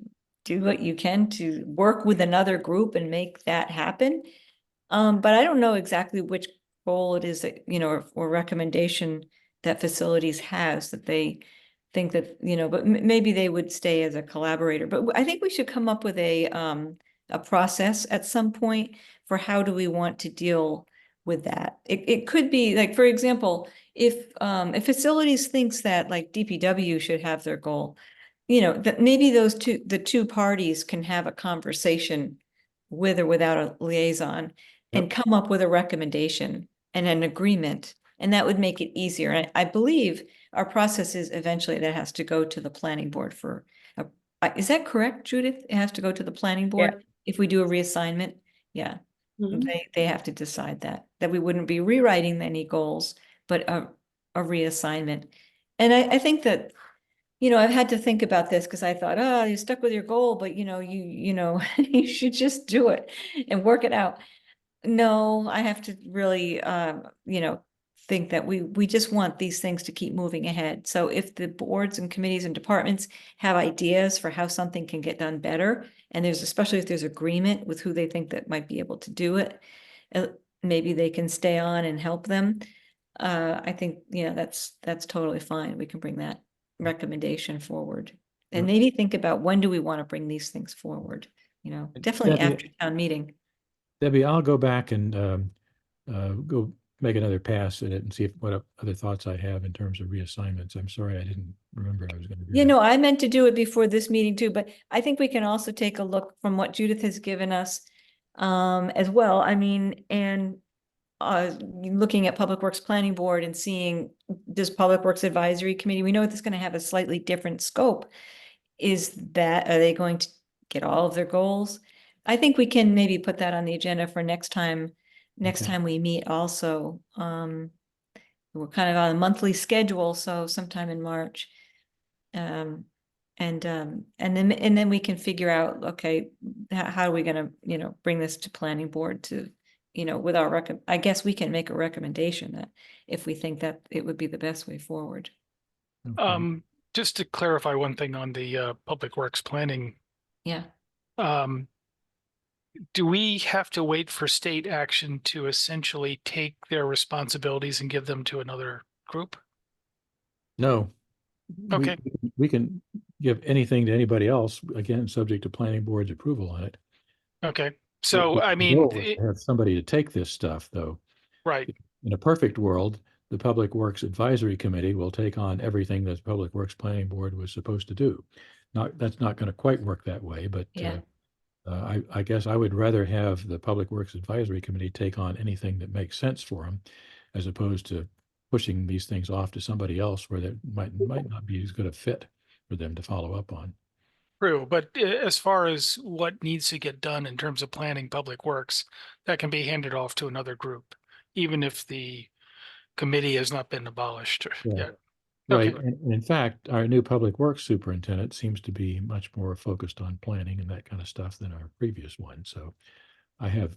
do what you can to work with another group and make that happen. But I don't know exactly which goal it is that, or recommendation that facilities has that they think that, but maybe they would stay as a collaborator. But I think we should come up with a process at some point for how do we want to deal with that. It could be like, for example, if facilities thinks that like DPW should have their goal, that maybe the two parties can have a conversation with or without a liaison and come up with a recommendation and an agreement, and that would make it easier. And I believe our process is eventually that has to go to the planning board for, is that correct, Judith? It has to go to the planning board if we do a reassignment? Yeah. Mhm. They have to decide that we wouldn't be rewriting any goals, but a reassignment. And I think that, I've had to think about this because I thought, oh, you're stuck with your goal, but you should just do it and work it out. No, I have to really, think that we just want these things to keep moving ahead. So if the boards and committees and departments have ideas for how something can get done better, and especially if there's agreement with who they think that might be able to do it, uh, maybe they can stay on and help them. I think, that's totally fine. We can bring that recommendation forward. And maybe think about when do we want to bring these things forward? Definitely Debbie- after town meeting. Debbie, I'll go back and go make another pass at it and see what other thoughts I have in terms of reassignments. I'm sorry, I didn't remember I was going to do that. I meant to do it before this meeting too, but I think we can also take a look from what Judith has given us as well. I mean, and looking at Public Works Planning Board and seeing does Public Works Advisory Committee, we know it's going to have a slightly different scope. Are they going to get all of their goals? I think we can maybe put that on the agenda for next time Okay. we meet also. We're kind of on a monthly schedule, so sometime in March. And then we can figure out, okay, how are we gonna, bring this to planning board to, with I guess we can make a recommendation that if we think that it would be the best way forward. Okay. Just to clarify one thing on the public works planning, Yeah. do we have to wait for state action to essentially take their responsibilities and give them to another group? No. Okay. We can give anything to anybody else, again, subject to planning board's approval on it. Okay. So, I The mean, goal is to have somebody to take this stuff, though. right. In a perfect world, the Public Works Advisory Committee will take on everything that the Public Works Planning Board was supposed to do. That's not going to quite work that way, but Yeah. I guess I would rather have the Public Works Advisory Committee take on anything that makes sense for them, as opposed to pushing these things off to somebody else where that might not be as good a fit for them to follow up on. True, but as far as what needs to get done in terms of planning public works, that can be handed off to another group, even if the committee has not been abolished Yeah. yet. Right. Okay. And in fact, our new Public Works Superintendent seems to be much more focused on planning and that kind of stuff than our previous one. So I have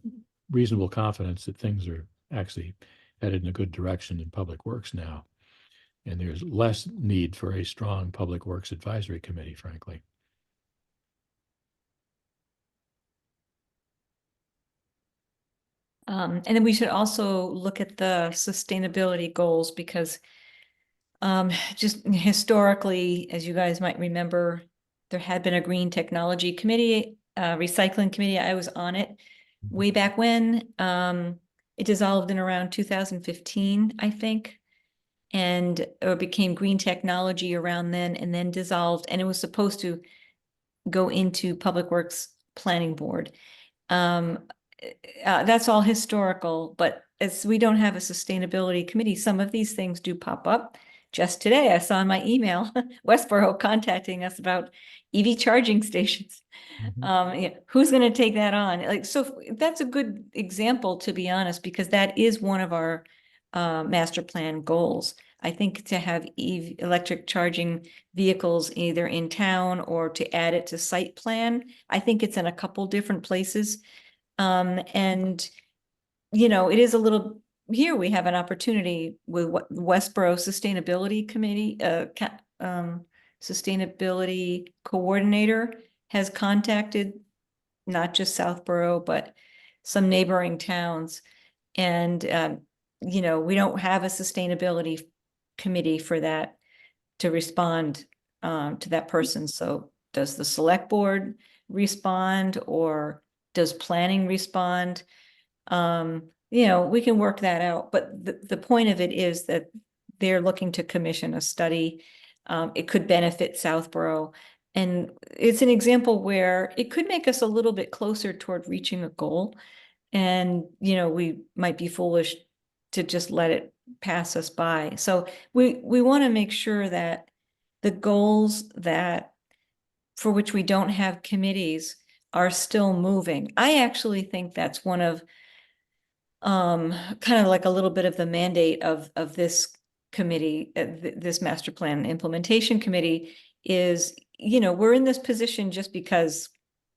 reasonable confidence that things are actually headed in a good direction in Public Works now. And there's less need for a strong Public Works Advisory Committee, frankly. And then we should also look at the sustainability goals because just historically, as you guys might remember, There had been a green technology committee, recycling committee. I was on it way back when. It dissolved in around 2015, I think. And it became green technology around then and then dissolved. And it was supposed to go into Public Works Planning Board. That's all historical, but as we don't have a sustainability committee, some of these things do pop up. Just today, I saw in my email, Westboro contacting us about EV charging stations. Mhm. Who's going to take that on? Like, so that's a good example, to be honest, because that is one of our master plan goals. I think to have electric charging vehicles either in town or to add it to site plan. I think it's in a couple different places. And, it is a little, here we have an opportunity with what Westboro Sustainability Committee, Sustainability Coordinator has contacted not just Southborough, but some neighboring towns. And, we don't have a sustainability committee for that to respond to that person. So does the select board respond or does planning respond? We can work that out, but the point of it is that they're looking to commission a study. It could benefit Southborough. And it's an example where it could make us a little bit closer toward reaching a goal. And, we might be foolish to just let it pass us by. So we want to make sure that the goals that for which we don't have committees are still moving. I actually think that's one of kind of like a little bit of the mandate of this committee, this master plan implementation committee is, we're in this position just because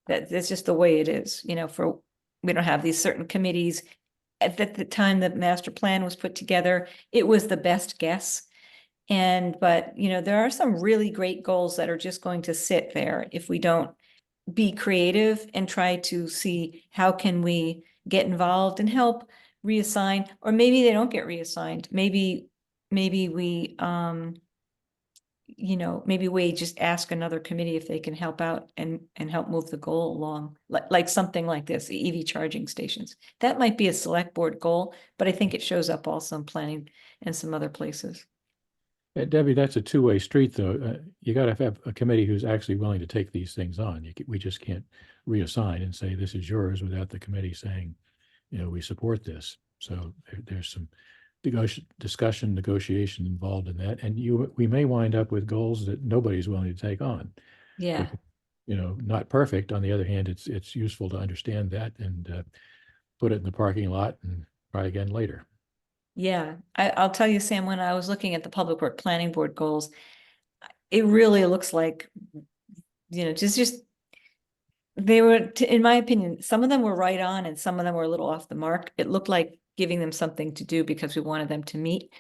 that's just the way it is, we don't have these certain committees. At the time the master plan was put together, it was the best guess. But there are some really great goals that are just going to sit there if we don't be creative and try to see how can we get involved and help reassign, or maybe they don't get reassigned. Maybe we maybe we just ask another committee if they can help out and help move the goal along, like something like this, the EV charging stations. That might be a select board goal, but I think it shows up also in planning and some other places. Debbie, that's a two-way street, though. You got to have a committee who's actually willing to take these things on. We just can't reassign and say, this is yours without the committee saying, we support this. So there's some discussion, negotiation involved in that. And we may wind up with goals that nobody's willing to take on. Yeah. Not perfect. On the other hand, it's useful to understand that and put it in the parking lot and try again later. Yeah, I'll tell you, Sam, when I was looking at the Public Work Planning Board goals, it really looks like, just they were, in my opinion, some of them were right on and some of them were a little off the mark. It looked like giving them something to do because we wanted them to meet.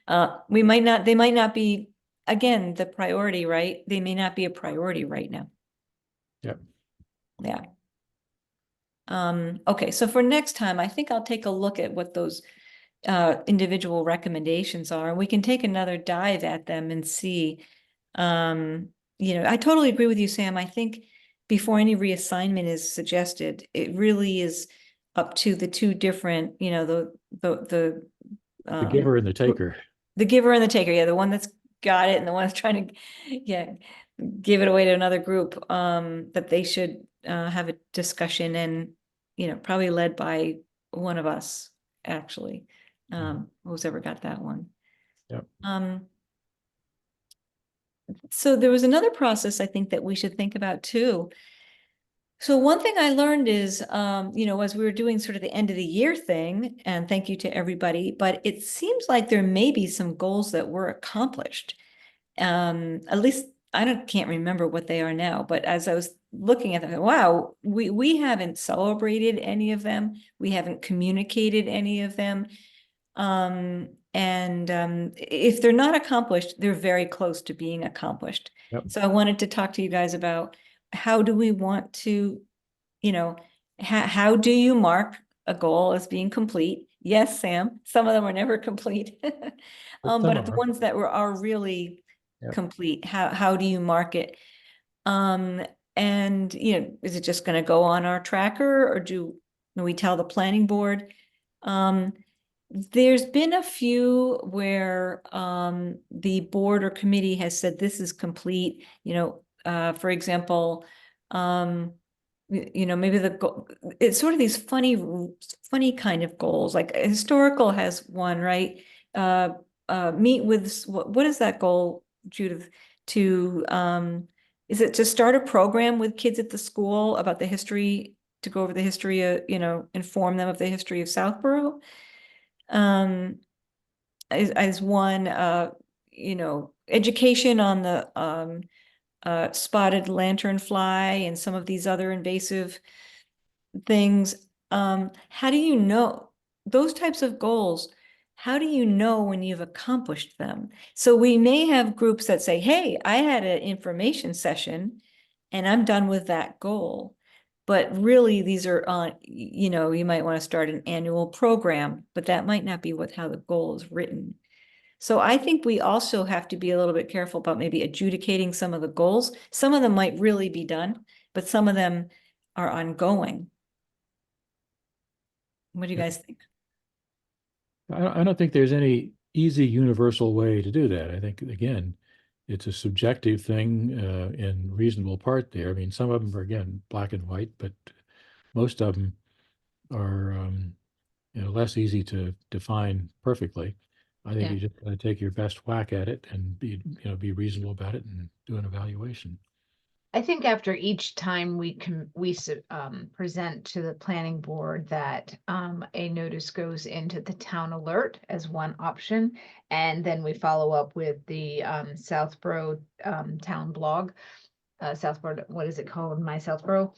They might not be, again, the priority, right? They may not be a priority right now. Yep. Yeah. Okay, so for next time, I think I'll take a look at what those individual recommendations are, and we can take another dive at them and see. I totally agree with you, Sam. I think before any reassignment is suggested, it really is up to the two different, the giver and the taker. The giver and the taker, yeah, the one that's got it and the one that's trying to, give it away to another group. That they should have a discussion and, probably led by one of us, actually. Who's ever got that one. Yep. So there was another process I think that we should think about too. So one thing I learned is, as we were doing sort of the end of the year thing, and thank you to everybody, but it seems like there may be some goals that were accomplished. At least can't remember what they are now, but as I was looking at them, wow, we haven't celebrated any of them. We haven't communicated any of them. If they're not accomplished, they're very close to being accomplished. Yep. So I wanted to talk to you guys about how do we want to, how do you mark a goal as being complete? Yes, Sam, some of them are never complete. But the ones that are really complete, how do you mark it? And, is it just going to go on our tracker, or do we tell the planning board? There's been a few where the board or committee has said this is complete, for example, maybe it's sort of these funny kind of goals, like historical has one, right? Meet with, what is that goal, Judith? Is it to start a program with kids at the school about the history, to go over the history of, inform them of the history of Southborough? As one, education on the spotted lanternfly and some of these other invasive things. How do you know those types of goals? How do you know when you've accomplished them? So we may have groups that say, hey, I had an information session and I'm done with that goal. But really, these are on, you might want to start an annual program, but that might not be how the goal is written. So I think we also have to be a little bit careful about maybe adjudicating some of the goals. Some of them might really be done, but some of them are ongoing. What do you guys think? I don't think there's any easy universal way to do that. I think, again, it's a subjective thing in reasonable part there. I mean, some of them are, again, black and white, but most of them are less easy to define perfectly. I think Yeah. you just got to take your best whack at it and be reasonable about it and do an evaluation. I think after each time we present to the planning board that a notice goes into the town alert as one option, and then we follow up with the Southborough town blog, Southborough, what is it called? My Southborough.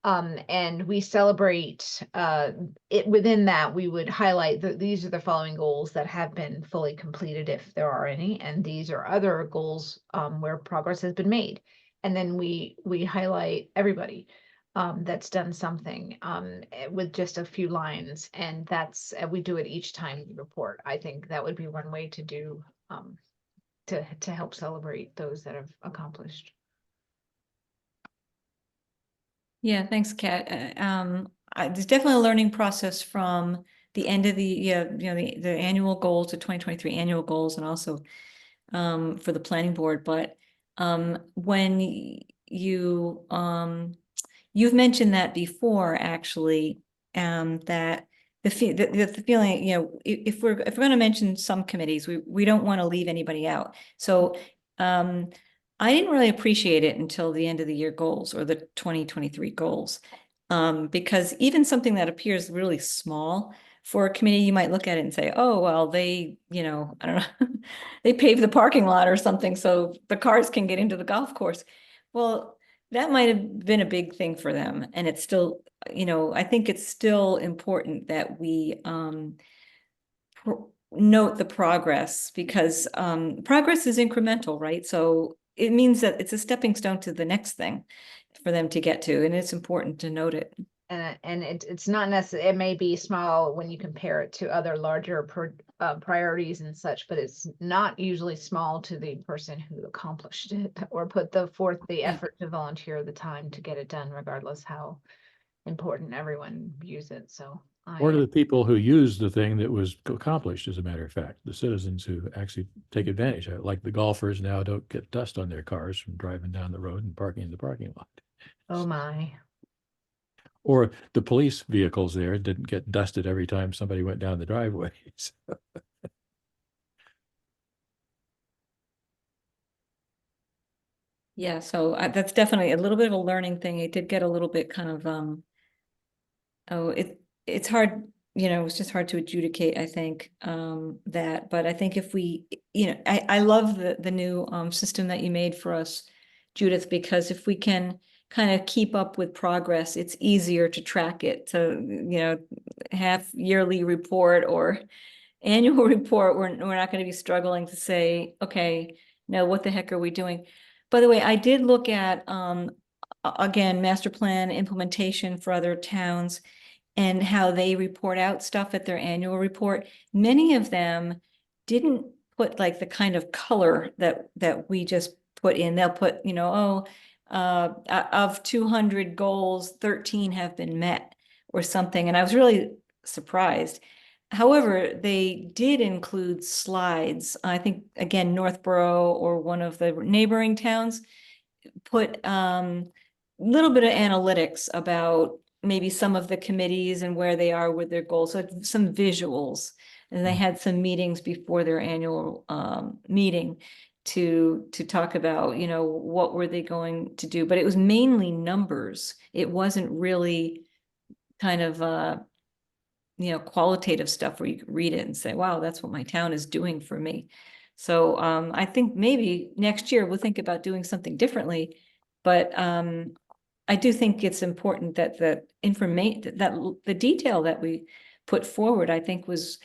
And we celebrate it. Within that, we would highlight that these are the following goals that have been fully completed, if there are any, and these are other goals where progress has been made. And then we highlight everybody that's done something with just a few lines, and that's we do it each time we report. I think that would be one way to do to help celebrate those that have accomplished. Yeah, thanks, Kat. There's definitely a learning process from the end of the the annual goals, the 2023 annual goals, and also for the planning board. But when you've mentioned that before, actually, that the feeling, if we're going to mention some committees, we don't want to leave anybody out. So I didn't really appreciate it until the end of the year goals, or the 2023 goals, because even something that appears really small for a committee, you might look at it and say, oh, well, they, I don't know, they paved the parking lot or something so the cars can get into the golf course. Well, that might have been a big thing for them. And it's still, I think it's still important that we note the progress, because progress is incremental, right? So it means that it's a stepping stone to the next thing for them to get to, and it's important to note it. And it's not necessarily, it may be small when you compare it to other larger priorities and such, but it's not usually small to the person who accomplished it or put forth the effort to volunteer the time to get it done, regardless how important everyone views it. So Or to the people who use the thing that was accomplished, as a matter of fact, the citizens who actually take advantage of it, like the golfers now don't get dust on their cars from driving down the road and parking in the parking lot. oh my. Or the police vehicles there didn't get dusted every time somebody went down the driveway. Yeah, so that's definitely a little bit of a learning thing. It did get a little bit kind of, it's hard, it's just hard to adjudicate, I think, that, but I think if we, I love the new system that you made for us, Judith, because if we can kind of keep up with progress, it's easier to track it. To, half yearly report or annual report, we're not going to be struggling to say, okay, now what the heck are we doing? By the way, I did look at, again, master plan implementation for other towns and how they report out stuff at their annual report. Many of them didn't put like the kind of color that we just put in. They'll put, oh, of 200 goals, 13 have been met or something. And I was really surprised. However, they did include slides. I think, again, Northborough or one of the neighboring towns put a little bit of analytics about maybe some of the committees and where they are with their goals. So some visuals. And they had some meetings before their annual meeting to talk about, you know, what were they going to do. But it was mainly numbers. It wasn't really kind of you know, qualitative stuff where you could read it and say, wow, that's what my town is doing for me. So I think maybe next year we'll think about doing something differently. But I do think it's important that the information, that the detail that we put forward, I think was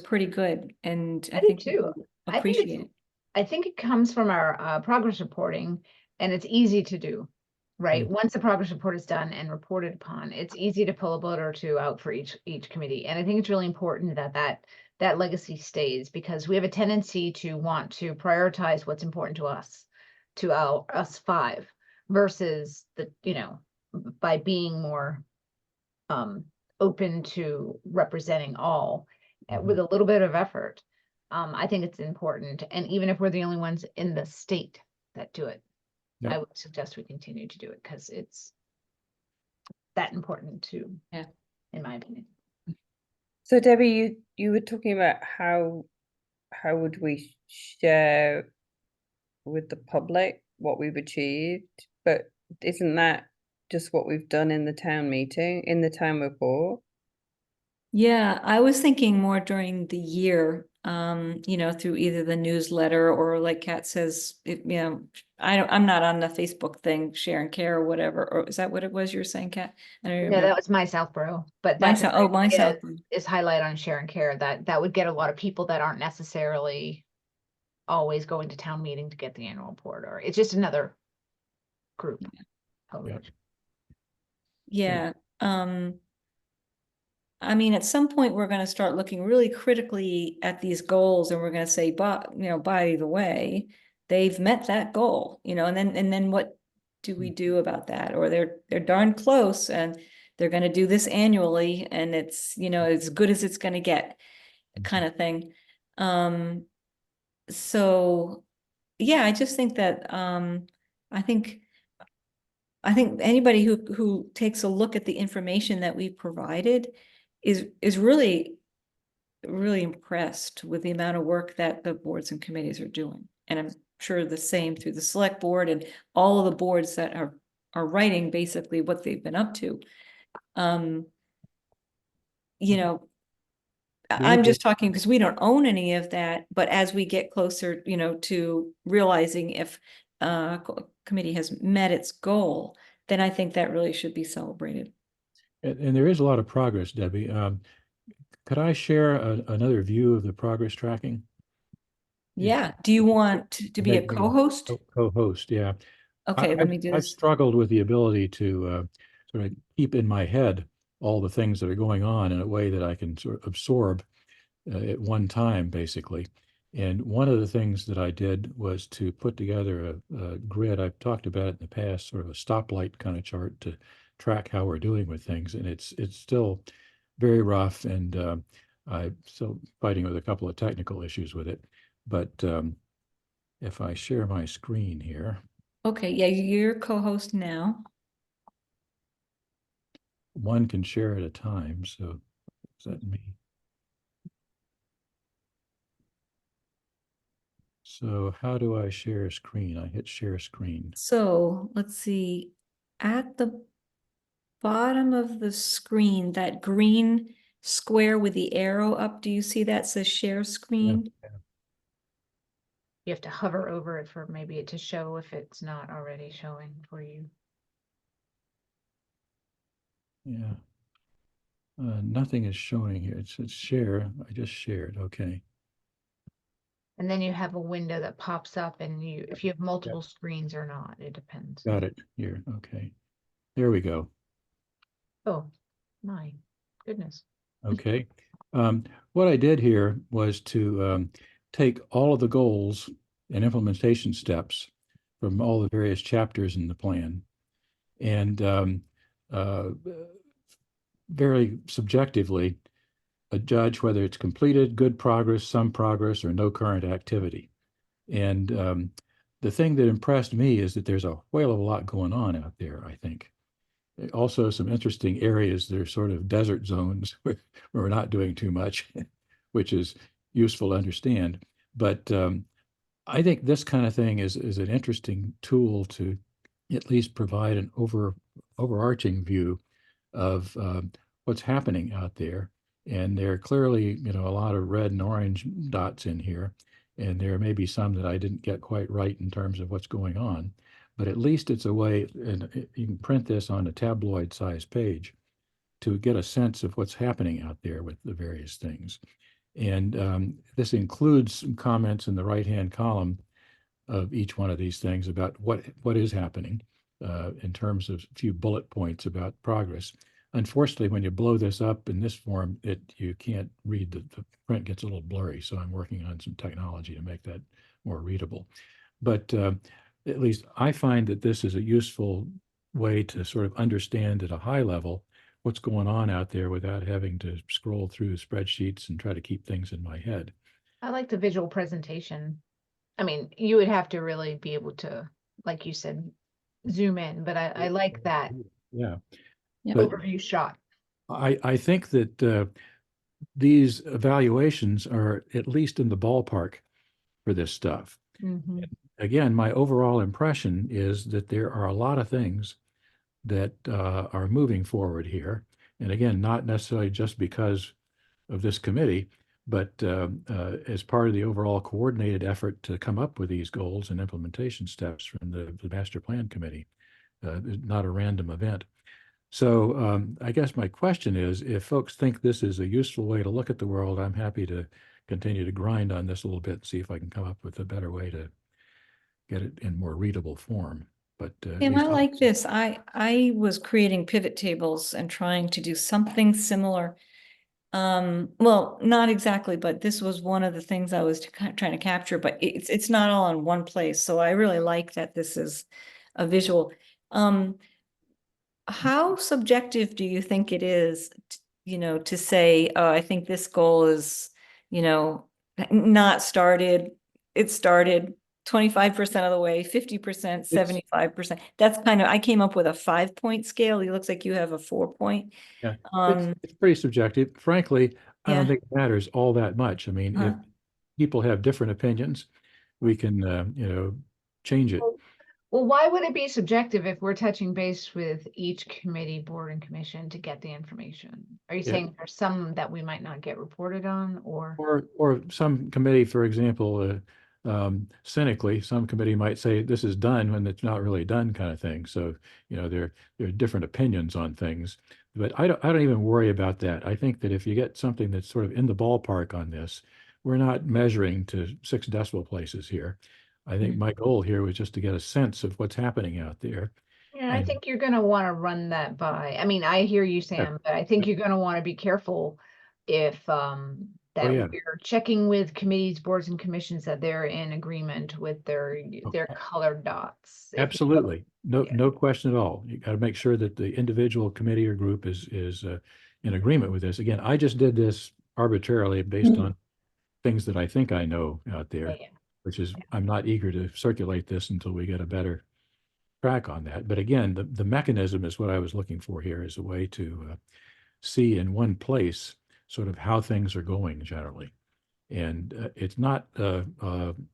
pretty good. And I do think too. people I think appreciate it. I think it comes from our progress reporting, and it's easy to do, right? Once the progress report is done and reported upon, it's easy to pull a bullet or two out for each committee. And I think it's really important that that legacy stays, because we have a tendency to want to prioritize what's important to us, to us five, versus the, you know, by being more open to representing all with a little bit of effort. I think it's important. And even if we're the only ones in the state that do it, Yep. I would suggest we continue to do it, because it's that important too. Yeah. In my opinion. So Debbie, you were talking about how would we share with the public what we've achieved, but isn't that just what we've done in the town meeting, in the town report? Yeah, I was thinking more during the year, you know, through either the newsletter or like Kat says, you know, I'm not on the Facebook thing, share and care or whatever. Or is that what it was you were saying, Kat? I don't No, remember. that was my Southborough, but My that's South, oh, my South. is highlight on share and care. That would get a lot of people that aren't necessarily always going to town meeting to get the annual report, or it's just another group. Yeah. I mean, at some point, we're going to start looking really critically at these goals, and we're going to say, but, you know, by the way, they've met that goal, you know, and then what do we do about that? Or they're darn close, and they're going to do this annually, and it's, you know, as good as it's going to get, kind of thing. So yeah, I just think that I think anybody who takes a look at the information that we provided is really impressed with the amount of work that the boards and committees are doing. And I'm sure the same through the select board and all of the boards that are writing basically what they've been up to. You know, I'm just talking because we don't own any of that, but as we get closer, you know, to realizing if committee has met its goal, then I think that really should be celebrated. And there is a lot of progress, Debbie. Could I share another view of the progress tracking? Yeah. Do you want to be a co-host? Co-host, yeah. Okay, let me do I've this. struggled with the ability to sort of keep in my head all the things that are going on in a way that I can sort of absorb at one time, basically. And one of the things that I did was to put together a grid. I've talked about it in the past, sort of a stoplight kind of chart to track how we're doing with things. And it's still very rough, and I'm still fighting with a couple of technical issues with it. But if I share my screen here. Okay, yeah, you're co-host now. One can share at a time, so is that me? So how do I share a screen? I hit share screen. So let's see, at the bottom of the screen, that green square with the arrow up, do you see that says share screen? Yeah. You have to hover over it for maybe it to show if it's not already showing for you. Yeah. Nothing is showing here. It says share. I just shared. Okay. And then you have a window that pops up, and if you have multiple screens or not, it depends. Got it here. Okay. There we go. Oh, my goodness. Okay. What I did here was to take all of the goals and implementation steps from all the various chapters in the plan. And very subjectively, judge whether it's completed, good progress, some progress, or no current activity. And the thing that impressed me is that there's a whale of a lot going on out there, I think. Also, some interesting areas that are sort of desert zones where we're not doing too much, which is useful to understand. But I think this kind of thing is an interesting tool to at least provide an overarching view of what's happening out there. And there are clearly, a lot of red and orange dots in here. And there may be some that I didn't get quite right in terms of what's going on. But at least it's a way, and you can print this on a tabloid size page to get a sense of what's happening out there with the various things. And this includes some comments in the right-hand column of each one of these things about what is happening in terms of a few bullet points about progress. Unfortunately, when you blow this up in this form, you can't read, the print gets a little blurry. So I'm working on some technology to make that more readable. But at least I find that this is a useful way to sort of understand at a high level what's going on out there without having to scroll through spreadsheets and try to keep things in my head. I like the visual presentation. I mean, you would have to really be able to, like you said, zoom in, but I like that Yeah. Yeah. But overview shot. I think that these evaluations are at least in the ballpark for this stuff. Mhm. Again, my overall impression is that there are a lot of things that are moving forward here. And again, not necessarily just because of this committee, but as part of the overall coordinated effort to come up with these goals and implementation steps from the Master Plan Committee. Not a random event. So I guess my question is, if folks think this is a useful way to look at the world, I'm happy to continue to grind on this a little bit and see if I can come up with a better way to get it in more readable form. But Tim, I like this. I was creating pivot tables and trying to do something similar. Well, not exactly, but this was one of the things I was trying to capture, but it's not all in one place. So I really like that this is a visual. How subjective do you think it is, to say, oh, I think this goal is, not started, it started 25% of the way, 50%, 75%. That's I came up with a 5-point scale. It looks like you have a 4-point. Yeah, it's pretty subjective. Frankly, I don't Yeah. think it matters all that much. I mean, if people have different opinions, we can, change it. Well, why would it be subjective if we're touching base with each committee, board, and commission to get the information? Are you Yeah. saying there's some that we might not get reported on, or? Or some committee, for example, cynically, some committee might say this is done when it's not really done, kind of thing. So, there are different opinions on things, but I don't even worry about that. I think that if you get something that's sort of in the ballpark on this, we're not measuring to 6 decimal places here. I think my goal here was just to get a sense of what's happening out there. Yeah, I And- think you're gonna want to run that by. I mean, I hear you, Sam, but I think you're gonna want to be careful if that yeah. we're checking with committees, boards, and commissions that they're in agreement with their colored dots. If you- Absolutely. No, Yeah. no question at all. You got to make sure that the individual committee or group is in agreement with this. Again, I just did this arbitrarily based on things that I think I know out there, Yeah. which is I'm not eager to circulate this until we get a better track on that. But again, the mechanism is what I was looking for here, as a way to see in one place sort of how things are going generally. And it's not a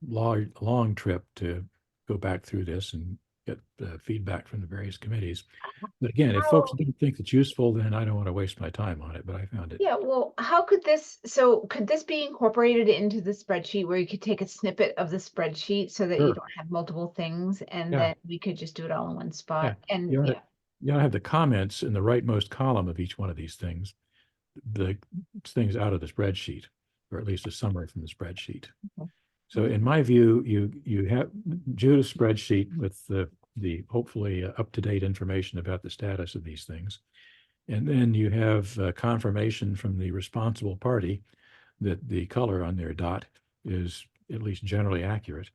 long trip to go back through this and get feedback from the various committees. But again, if folks don't think it's useful, then I don't want to waste my time on it, but I found it. Yeah, well, how could could this be incorporated into the spreadsheet where you could take a snippet of the spreadsheet so that you Sure. don't have multiple things, and Yeah. then we could just do it all in one spot? And You ought to- yeah, You ought to have the comments in the rightmost column of each one of these things, the things out of the spreadsheet, or at least a summary from the spreadsheet. Okay. So in my view, you have Judith's spreadsheet with the hopefully up-to-date information about the status of these things. And then you have confirmation from the responsible party that the color on their dot is at least generally accurate.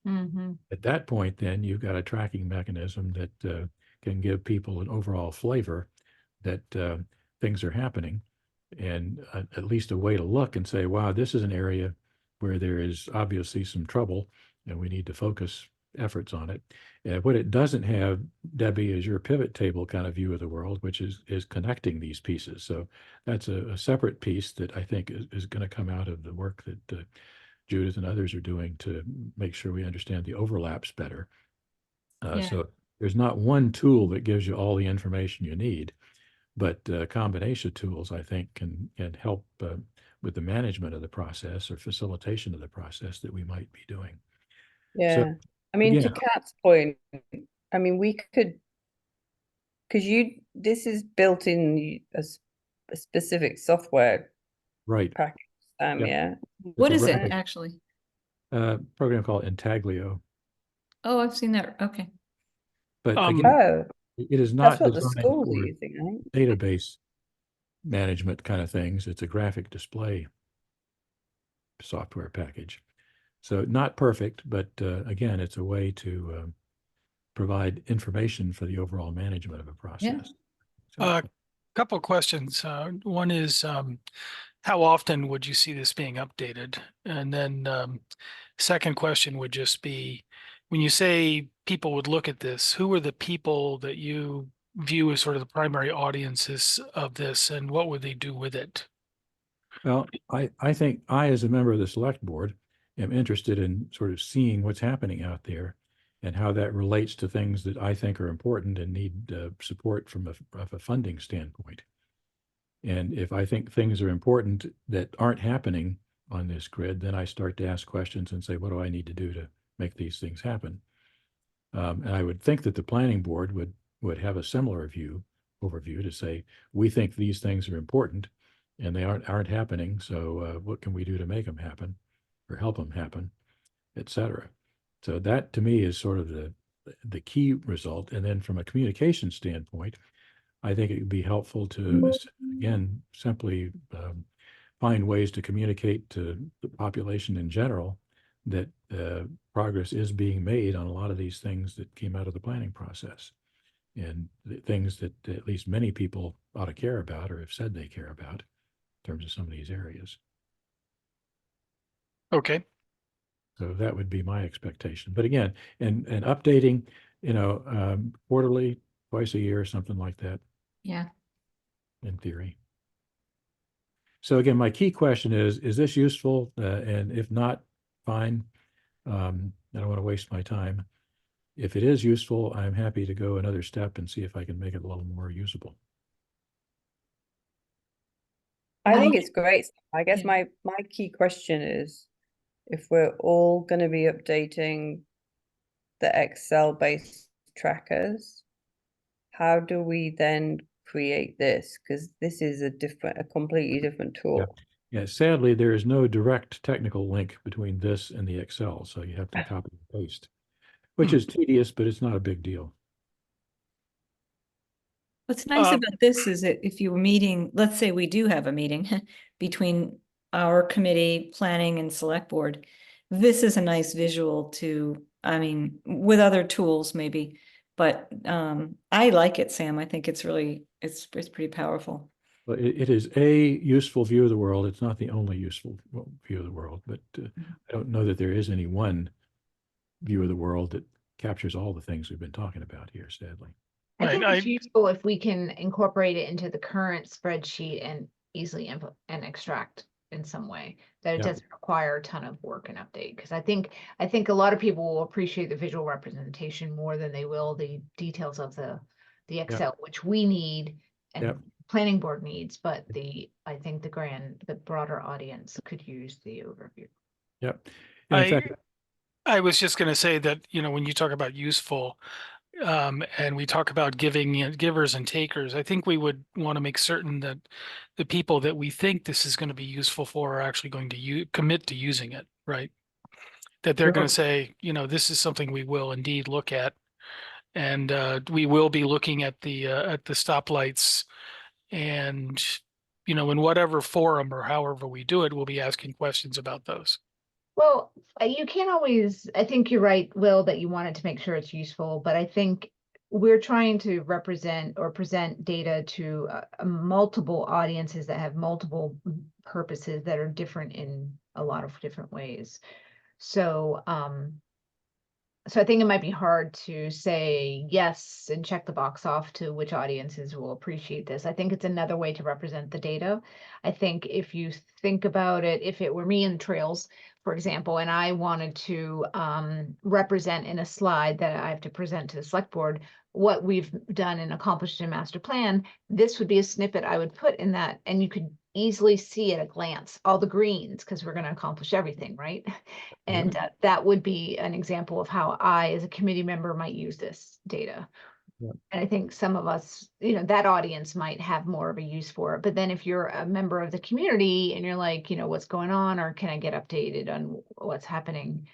Mhm. At that point, then you've got a tracking mechanism that can give people an overall flavor that things are happening, and at least a way to look and say, wow, this is an area where there is obviously some trouble and we need to focus efforts on it. And what it doesn't have, Debbie, is your pivot table kind of view of the world, which is connecting these pieces. So that's a separate piece that I think is going to come out of the work that Judith and others are doing to make sure we understand the overlaps better. Yeah. So there's not one tool that gives you all the information you need, but a combination of tools, I think, can help with the management of the process or facilitation of the process that we might be doing. So Yeah. I mean, to again, Kat's point, I mean, we could, because this is built in a specific software right. package, Yep. yeah. What a is it graphic actually? program called Intaglio. Oh, I've seen that. Okay. But Um, again, Oh, it is that's not what the designed schools are for using, I think. database management kind of things. It's a graphic display software package. So not perfect, but again, it's a way to provide information for the overall management of a process. So, couple of questions. One is, how often would you see this being updated? And then second question would just be, when you say people would look at this, who are the people that you view as sort of the primary audiences of this, and what would they do with it? well, I think I, as a member of the select board, am interested in sort of seeing what's happening out there and how that relates to things that I think are important and need support from a funding standpoint. And if I think things are important that aren't happening on this grid, then I start to ask questions and say, what do I need to do to make these things happen? And I would think that the planning board would have a similar overview to say, we think these things are important and they aren't happening. So what can we do to make them happen or help them happen, et cetera? So that to me is sort of the key result. And then from a communication standpoint, I think it would be helpful to, again, simply find ways to communicate to the population in general that progress is being made on a lot of these things that came out of the planning process and the things that at least many people ought to care about or have said they care about in terms of some of these areas. Okay. So that would be my expectation. But again, and updating, quarterly, twice a year, something like that. Yeah. In theory. So again, my key question is this useful? And if not, fine. I don't want to waste my time. If it is useful, I'm happy to go another step and see if I can make it a little more usable. I I think like- it's great. I guess Yeah. my key question is, if we're all going to be updating the Excel-based trackers, how do we then create this? Because this is a completely different tool. Yeah, sadly, there is no direct technical link between this and the Excel, so you have to copy and paste, which is tedious, but it's not a big deal. What's nice Um, about this is that if you were meeting, let's say we do have a meeting between our committee, planning and select board, this is a nice visual to, I mean, with other tools maybe, but I like it, Sam. I think it's really, it's pretty powerful. But it is a useful view of the world. It's not the only useful view of the world, but I don't know that there is any one view of the world that captures all the things we've been talking about here, sadly. I Right, think it's useful if we can incorporate it into the current spreadsheet and easily input and extract in some way, that it Yeah. doesn't require a ton of work and update. Because I think a lot of people will appreciate the visual representation more than they will the details of the Excel, which we need and Yep. planning board needs, but I think the broader audience could use the overview. Yep. And in fact, I was just going to say that, when you talk about useful, and we talk about givers and takers, I think we would want to make certain that the people that we think this is going to be useful for are actually going to commit to using it, right? That they're going to say, this is something we will indeed look at, and we will be looking at the stoplights, and in whatever forum or however we do it, we'll be asking questions about those. Well, you can't always, I think you're right, Will, that you wanted to make sure it's useful, but I think we're trying to represent or present data to multiple audiences that have multiple purposes that are different in a lot of different ways. So, so I think it might be hard to say yes and check the box off to which audiences will appreciate this. I think it's another way to represent the data. I think if you think about it, if it were me in Trails, for example, and I wanted to represent in a slide that I have to present to the select board what we've done and accomplished in master plan, this would be a snippet I would put in that, and you could easily see at a glance all the greens because we're going to accomplish everything, right? And that would be an example of how I, as a committee member, might use this data. Yeah. And I think some of us, that audience might have more of a use for it. But then if you're a member of the community and you're like, what's going on, or can I get updated on what's happening?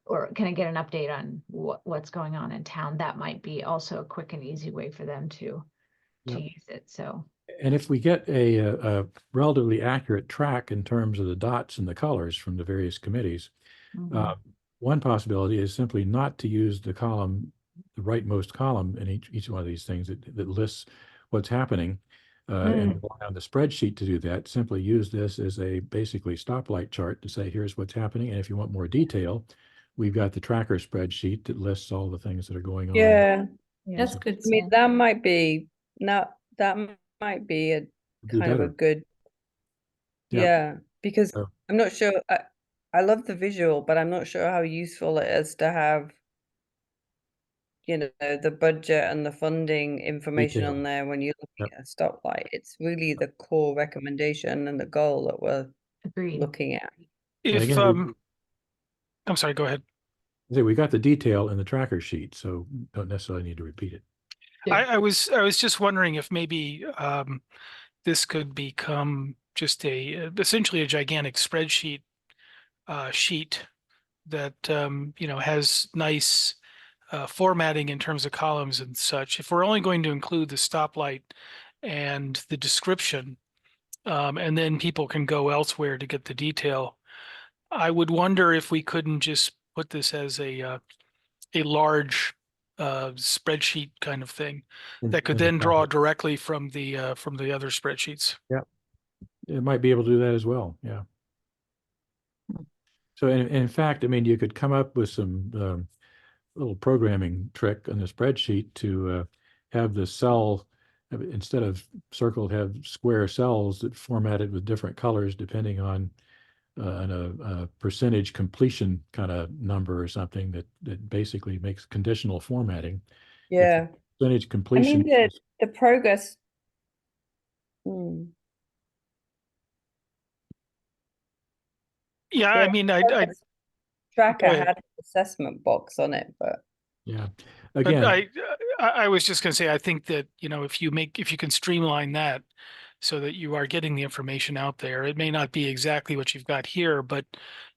Or can I get an update on what's going on in town? That might be also a quick and easy way for them to use it. So. And if we get a relatively accurate track in terms of the dots and the colors from the various committees, one possibility is simply not to use the column, the rightmost column in each one of these things that lists what's happening, and rely on the spreadsheet to do that. Simply use this as a basically stoplight chart to say, here's what's happening. And if you want more detail, we've got the tracker spreadsheet that lists all the things that are going on. Yeah, That's good. I mean, Sam. that might be a Be kind of a better. good, Yeah. because So- I'm not sure. I love the visual, but I'm not sure how useful it is to have, the budget and the funding information Detail. on there when you're looking at a stoplight. It's really the core recommendation and the goal that we're Agreed. looking at. And If, again, I'm sorry, go ahead. we got the detail in the tracker sheet, so don't necessarily need to repeat it. I was just wondering if maybe this could become just essentially a gigantic spreadsheet sheet that has nice formatting in terms of columns and such. If we're only going to include the stoplight and the description, and then people can go elsewhere to get the detail, I would wonder if we couldn't just put this as a large spreadsheet kind of thing that could then draw directly from the other spreadsheets. Yeah, it might be able to do that as well. Yeah. So in fact, I mean, you could come up with some little programming trick on the spreadsheet to have the cell, instead of circled, have square cells that formatted with different colors depending on a percentage completion kind of number or something that basically makes conditional formatting. Yeah. Percentage I completion. mean, the progress. Yeah, I mean, I tracker go ahead. had an assessment box on it, but Yeah. But Again, I was just going to say, I think that, if you can streamline that so that you are getting the information out there, it may not be exactly what you've got here, but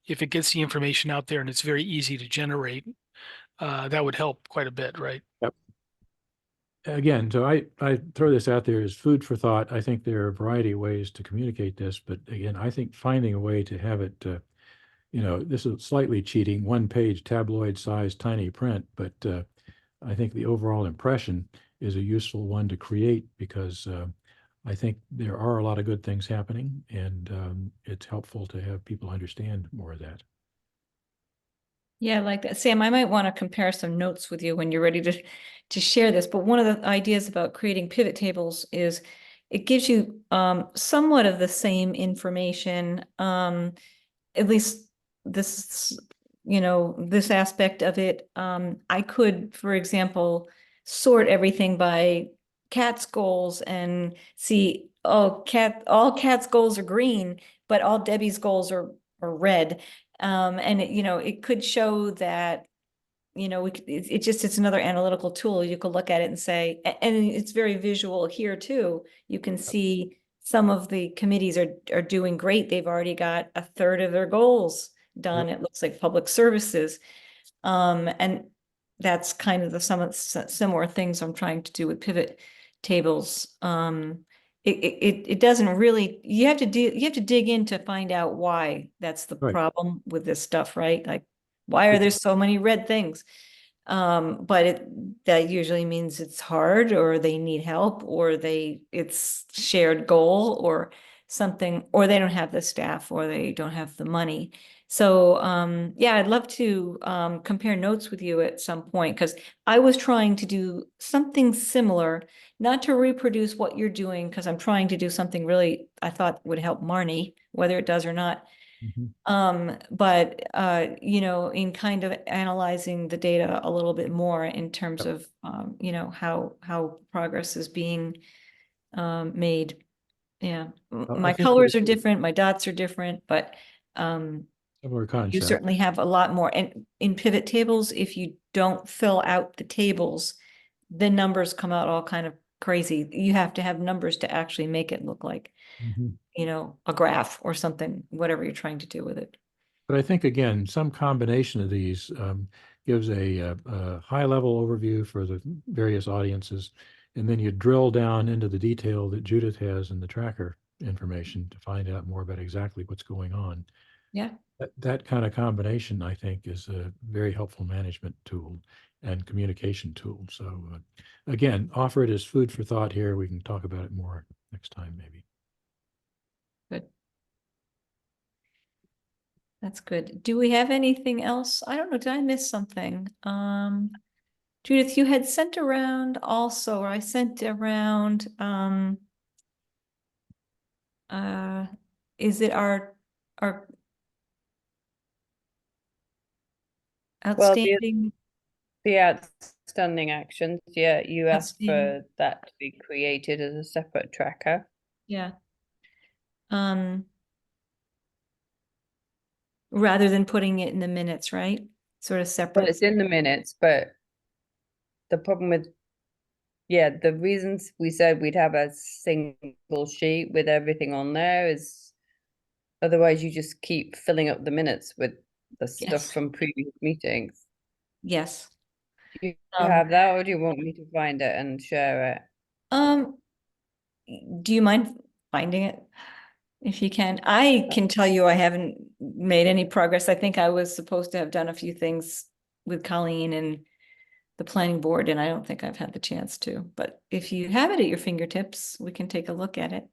if it gets the information out there and it's very easy to generate, that would help quite a bit, right? Yep. Again, so I throw this out there as food for thought. I think there are a variety of ways to communicate this, but again, I think finding a way to have it, this is slightly cheating, one page tabloid size tiny print, but I think the overall impression is a useful one to create because I think there are a lot of good things happening, and it's helpful to have people understand more of that. Yeah, I like that. Sam, I might want to compare some notes with you when you're ready to share this. But one of the ideas about creating pivot tables is it gives you somewhat of the same information, at least this, this aspect of it. I could, for example, sort everything by Kat's goals and see, all Kat's goals are green, but all Debbie's goals are red. And it could show that, it's another analytical tool. You could look at it and say, and it's very visual here too. You can see some of the committees are doing great. They've already got a third of their goals done. It looks like public services. And that's kind of some similar things I'm trying to do with pivot tables. it doesn't really, you have to dig in to find out why that's the Right. problem with this stuff, right? Like, why are there so many red things? But that usually means it's hard, or they need help, or it's shared goal or something, or they don't have the staff, or they don't have the money. So, yeah, I'd love to, compare notes with you at some point, because I was trying to do something similar, not to reproduce what you're doing, because I'm trying to do something really, I thought would help Marnie, whether it does or not. Mhm. But in kind of analyzing the data a little bit more in terms Yep. of how progress is being made. Yeah, I my think colors are different, my dots are different, but similar you concept. certainly have a lot more. And in pivot tables, if you don't fill out the tables, the numbers come out all kind of crazy. You have to have numbers to actually make it look like, Mhm. a graph or something, whatever you're trying to do with it. But I think, again, some combination of these gives a high-level overview for the various audiences, and then you drill down into the detail that Judith has in the tracker information to find out more about exactly what's going on. Yeah. That kind of combination, I think, is a very helpful management tool and communication tool. So, again, offer it as food for thought here. We can talk about it more next time, maybe. Good. That's good. Do we have anything else? I don't know. Did I miss something? Judith, you had sent around also, or I sent around, is it our Well, outstanding, the outstanding actions, yeah, you asked outstanding, for that to be created as a separate tracker. yeah. Um, rather than putting it in the minutes, right? Sort of Well, separate. it's in the minutes, but the problem with, yeah, the reasons we said we'd have a single sheet with everything on there is otherwise you just keep filling up the minutes with the stuff Yes. from previous meetings. Yes. Do you have that, or do you want me to find it and share it? Um, do you mind finding it? If you can, I can tell you I haven't made any progress. I think I was supposed to have done a few things with Colleen and the planning board, and I don't think I've had the chance to. But if you have it at your fingertips, we can take a look at it.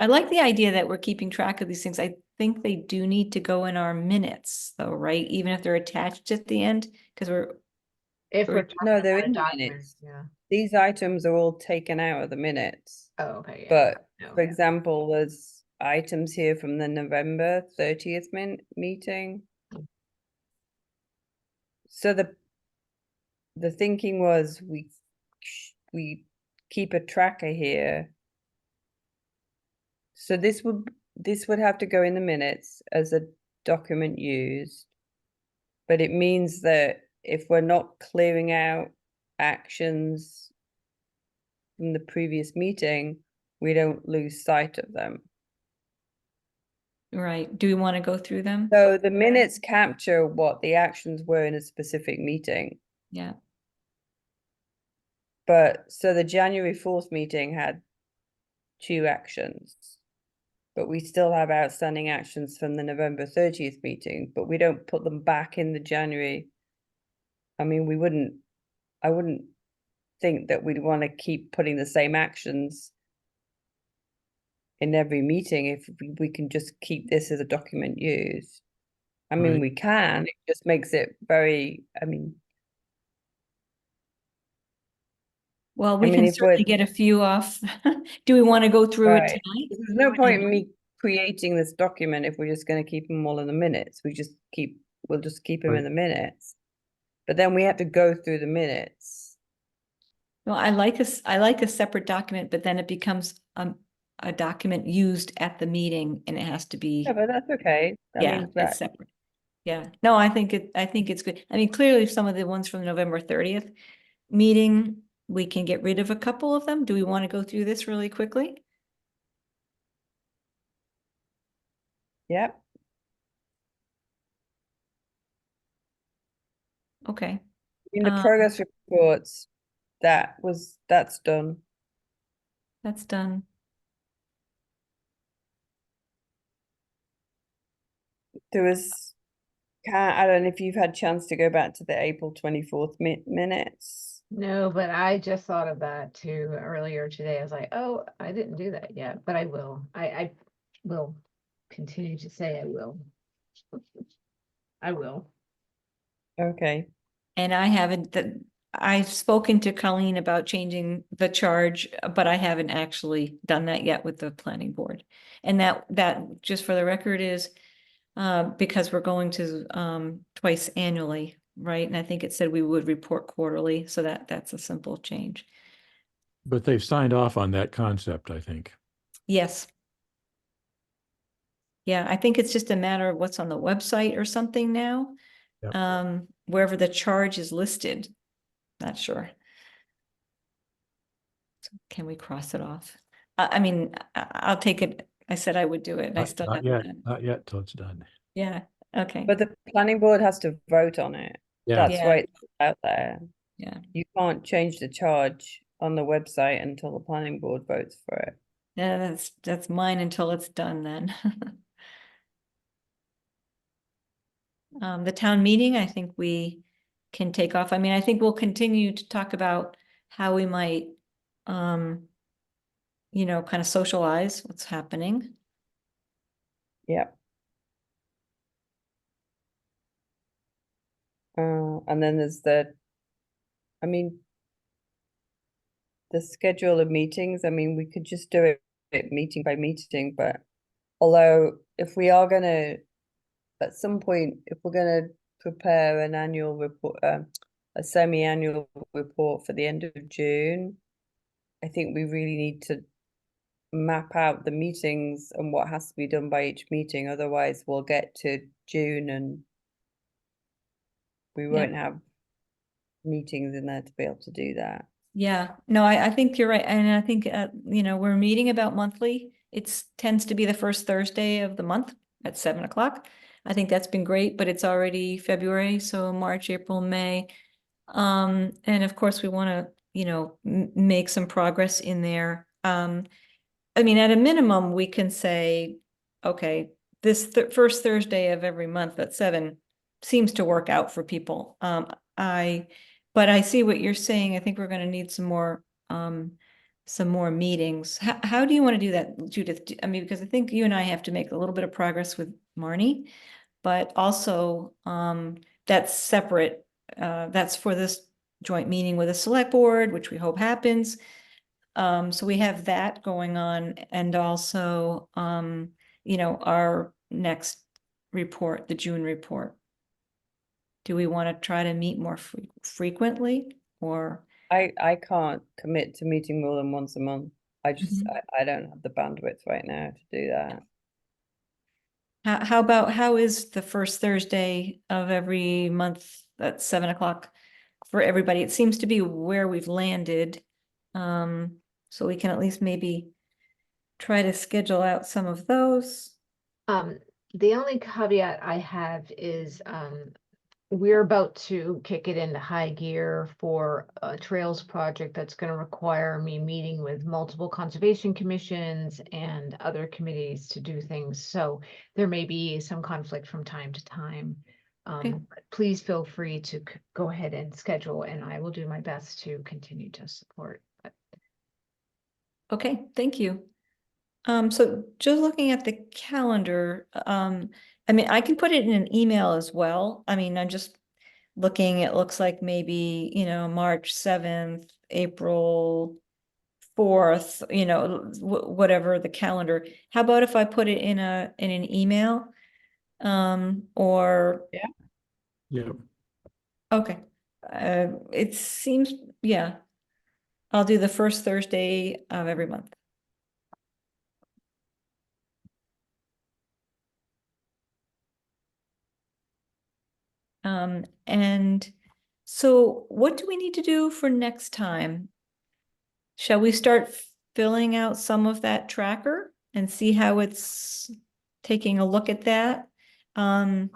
I like the idea that we're keeping track of these things. I think they do need to go in our minutes, though, right? Even if they're attached at the end, because If Or- we're talking No, they're about a in the document, minutes. yeah. These items are all taken out of the minutes. Oh, okay, yeah. But No, for yeah. example, there's items here from the November 30th meeting. So the thinking was we keep a tracker here. So this would have to go in the minutes as a document used. But it means that if we're not clearing out actions from the previous meeting, we don't lose sight of them. right? Do we want to go through them? So the minutes capture what the actions were in a specific meeting. Yeah. But so the January 4th meeting had 2 actions, but we still have outstanding actions from the November 30th meeting, but we don't put them back in the January. I mean, I wouldn't think that we'd want to keep putting the same actions in every meeting if we can just keep this as a document used. I mean, Right. we can, it just makes it very, Well, we I mean, can if we're certainly get a few off. Do we want to go through it right, tonight? there's no point in me creating this document if we're just going to keep them all in the minutes. We'll just keep them Right. in the minutes. But then we have to go through the minutes. Well, I like a separate document, but then it becomes a document used at the meeting, and it has to be, Yeah, but that's okay. That yeah, means it's that separate. Yeah, no, I think it's good. I mean, clearly some of the ones from the November 30th meeting, we can get rid of a couple of them. Do we want to go through this really quickly? yeah. Okay, In the Um, progress reports, that's done. that's done. There was, I don't know if you've had a chance to go back to the April 24th minutes. No, but I just thought of that too earlier today. I was like, oh, I didn't do that yet, but I will. I will continue to say I will. I will. Okay. And I haven't, I've spoken to Colleen about changing the charge, but I haven't actually done that yet with the planning board. And that just for the record is because we're going to twice annually, right? And I think it said we would report quarterly, so that's a simple change. But they've signed off on that concept, I think. Yes. Yeah, I think it's just a matter of what's on the website or something now. Yep. Wherever the charge is listed. Not sure. So can we cross it off? I mean, I'll take it. I said I would do it. I still Not haven't yet, done. not yet till it's done. Yeah, okay. But the planning board has to vote on it. Yeah. That's Yeah. why it's out there. Yeah. You can't change the charge on the website until the planning board votes for it. Yeah, that's mine until it's done then. The town meeting, I think we can take off. I mean, I think we'll continue to talk about how we might, you know, kind of socialize what's happening. Yeah. And then there's I mean, the schedule of meetings. I mean, we could just do it meeting by meeting, but although if we are gonna, at some point, if we're gonna prepare an annual report, a semi-annual report for the end of June, I think we really need to map out the meetings and what has to be done by each meeting. Otherwise, we'll get to June and we won't have meetings in there to be able to do that. Yeah, no, I think you're right. And I think, you know, we're meeting about monthly. It tends to be the first Thursday of the month at 7 o'clock. I think that's been great, but it's already February, so March, April, May. And of course we want to, you know, make some progress in there. I mean, at a minimum, we can say, okay, this first Thursday of every month at 7 seems to work out for people. But I see what you're saying. I think we're going to need some more meetings. How do you want to do that, Judith? I mean, because I think you and I have to make a little bit of progress with Marnie, but also that's separate. That's for this joint meeting with the select board, which we hope happens. So we have that going on, and also, you know, our next report, the June report. Do we want to try to meet more frequently, or? I can't commit to meeting more than once a month. I just Mhm. I don't have the bandwidth right now to do that. How is the first Thursday of every month at 7 o'clock for everybody? It seems to be where we've landed. So we can at least maybe try to schedule out some of those. The only caveat I have is, we're about to kick it into high gear for a trails project that's going to require me meeting with multiple conservation commissions and other committees to do things. So there may be some conflict from time to time. Okay. But please feel free to go ahead and schedule, and I will do my best to continue to support. Okay, thank you. So just looking at the calendar, I mean, I can put it in an email as well. I mean, I'm just looking, it looks like maybe, you know, March 7th, April 4th, you know, whatever the calendar. How about if I put it in an email? Or Yeah. okay. It seems, yeah. I'll do the first Thursday of every month. And so what do we need to do for next time? Shall we start filling out some of that tracker and see how it's taking a look at that? I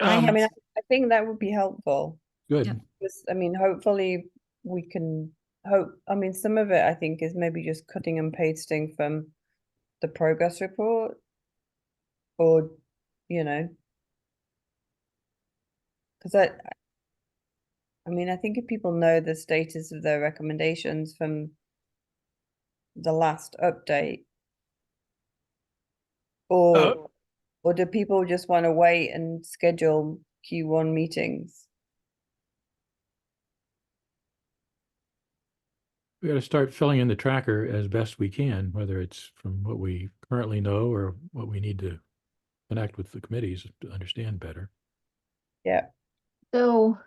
I mean, have, I think that would be helpful. Good. Yeah. Because, I mean, hopefully we can I mean, some of it I think is maybe just cutting and pasting from the progress report. or, you know, because I mean, I think if people know the status of their recommendations from the last update, or do people just want to wait and schedule Q1 meetings? We got to start filling in the tracker as best we can, whether it's from what we currently know or what we need to connect with the committees to understand better. Yeah. So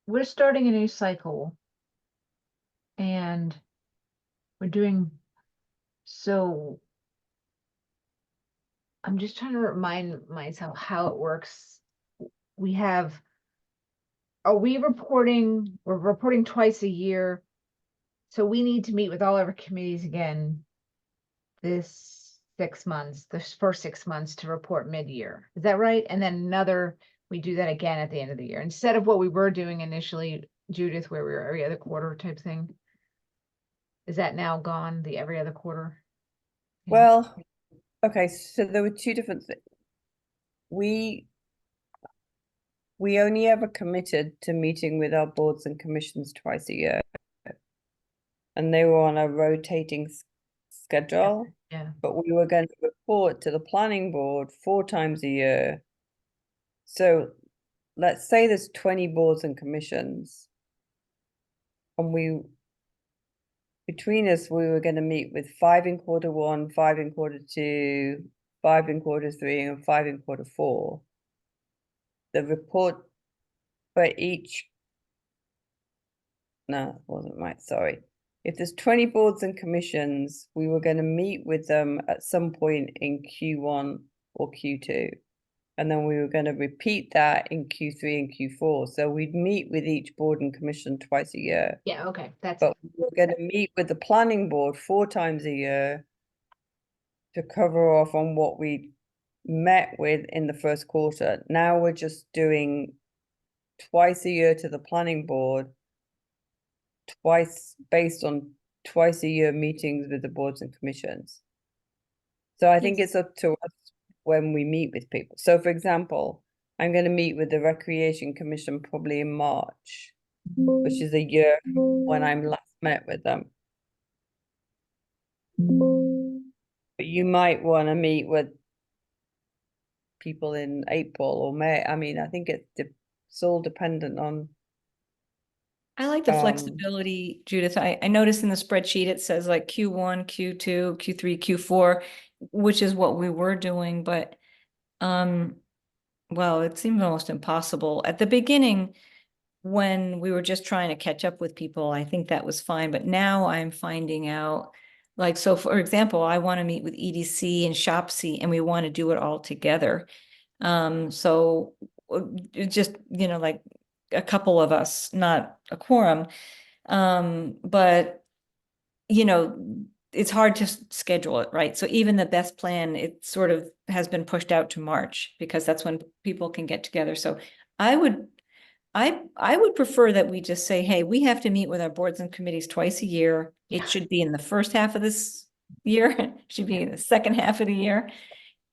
we're starting a new cycle and we're doing, so I'm just trying to remind myself how it works. We have, are we reporting, we're reporting twice a year. So we need to meet with all our committees again this 6 months, this first 6 months to report mid-year. Is that right? And then another, we do that again at the end of the year, instead of what we were doing initially, Judith, where we were every other quarter type thing. Is that now gone, the every other quarter? Yeah. Well, okay, so there were two different things. We only ever committed to meeting with our boards and commissions twice a year. And they were on a rotating schedule, Yeah. but we were going to report to the planning board 4 times a year. So let's say there's 20 boards and commissions. And between us, we were going to meet with 5 in quarter 1, 5 in quarter 2, 5 in quarter 3, and 5 in quarter 4. The report for each, no, it wasn't right, sorry. If there's 20 boards and commissions, we were going to meet with them at some point in Q1 or Q2. And then we were going to repeat that in Q3 and Q4. So we'd meet with each board and commission twice a year. Yeah, okay, that's, But we were going to meet with the planning board 4 times a year to cover off on what we met with in the first quarter. Now we're just doing twice a year to the planning board, twice based on twice a year meetings with the boards and commissions. So I think Yes. it's up to us when we meet with people. So for example, I'm going to meet with the Recreation Commission probably in March, which is a year from when I'm last met with them. But you might want to meet with people in April or May. I mean, I think it's all dependent on. I like the flexibility, Judith. I noticed in the spreadsheet, it says like Q1, Q2, Q3, Q4, which is what we were doing, but well, it seemed almost impossible. At the beginning, when we were just trying to catch up with people, I think that was fine, but now I'm finding out, like, so for example, I want to meet with EDC and ShopC and we want to do it all together. So it just, you know, like a couple of us, not a quorum. But you know, it's hard to schedule it, right? So even the best plan, it sort of has been pushed out to March because that's when people can get together. So I would prefer that we just say, hey, we have to meet with our boards and committees twice a year. It should be in the first half of this year, it should be in the second half of the year.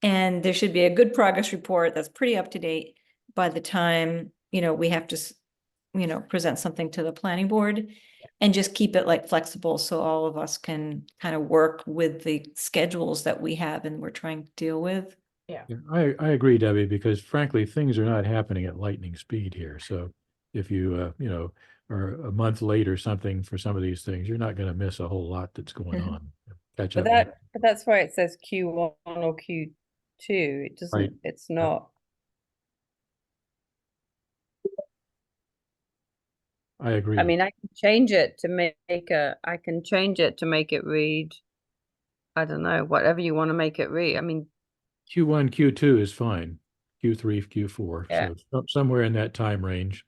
And there should be a good progress report that's pretty up to date by the time, you know, we have to, you know, present something to the planning board and just keep it like flexible so all of us can kind of work with the schedules that we have and we're trying to deal with. Yeah, I agree, Debbie, because frankly, things are not happening at lightning speed here. So if you, you know, are a month late or something for some of these things, you're not going to miss a whole lot that's going on. Catch But up. that's why it says Q1 or Q2. It doesn't, Right. it's not. I agree. I mean, I can change it to make it read, I don't know, whatever you want to make it read. I mean, Q1, Q2 is fine. Q3, Q4. Yeah. So somewhere in that time range,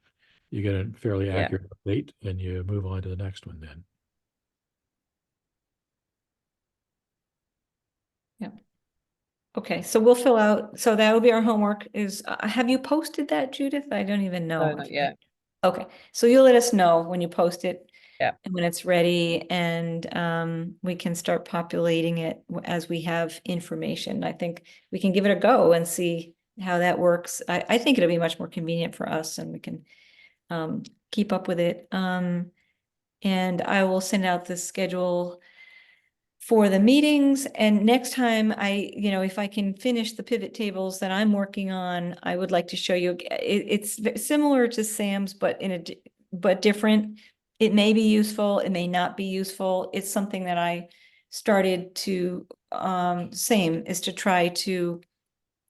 you get a fairly Yeah. accurate update and you move on to the next one then. Yeah. Okay, so we'll fill out, so that'll be our homework is, have you posted that, Judith? I don't even know. no, not yet. Okay, so you'll let us know when you post it. Yeah. And when it's ready, and we can start populating it as we have information. I think we can give it a go and see how that works. I think it'll be much more convenient for us, and we can keep up with it. And I will send out the schedule for the meetings. And next time if I can finish the pivot tables that I'm working on, I would like to show you. It's similar to Sam's, but but different. It may be useful. It may not be useful. It's something that I started to, same is to try to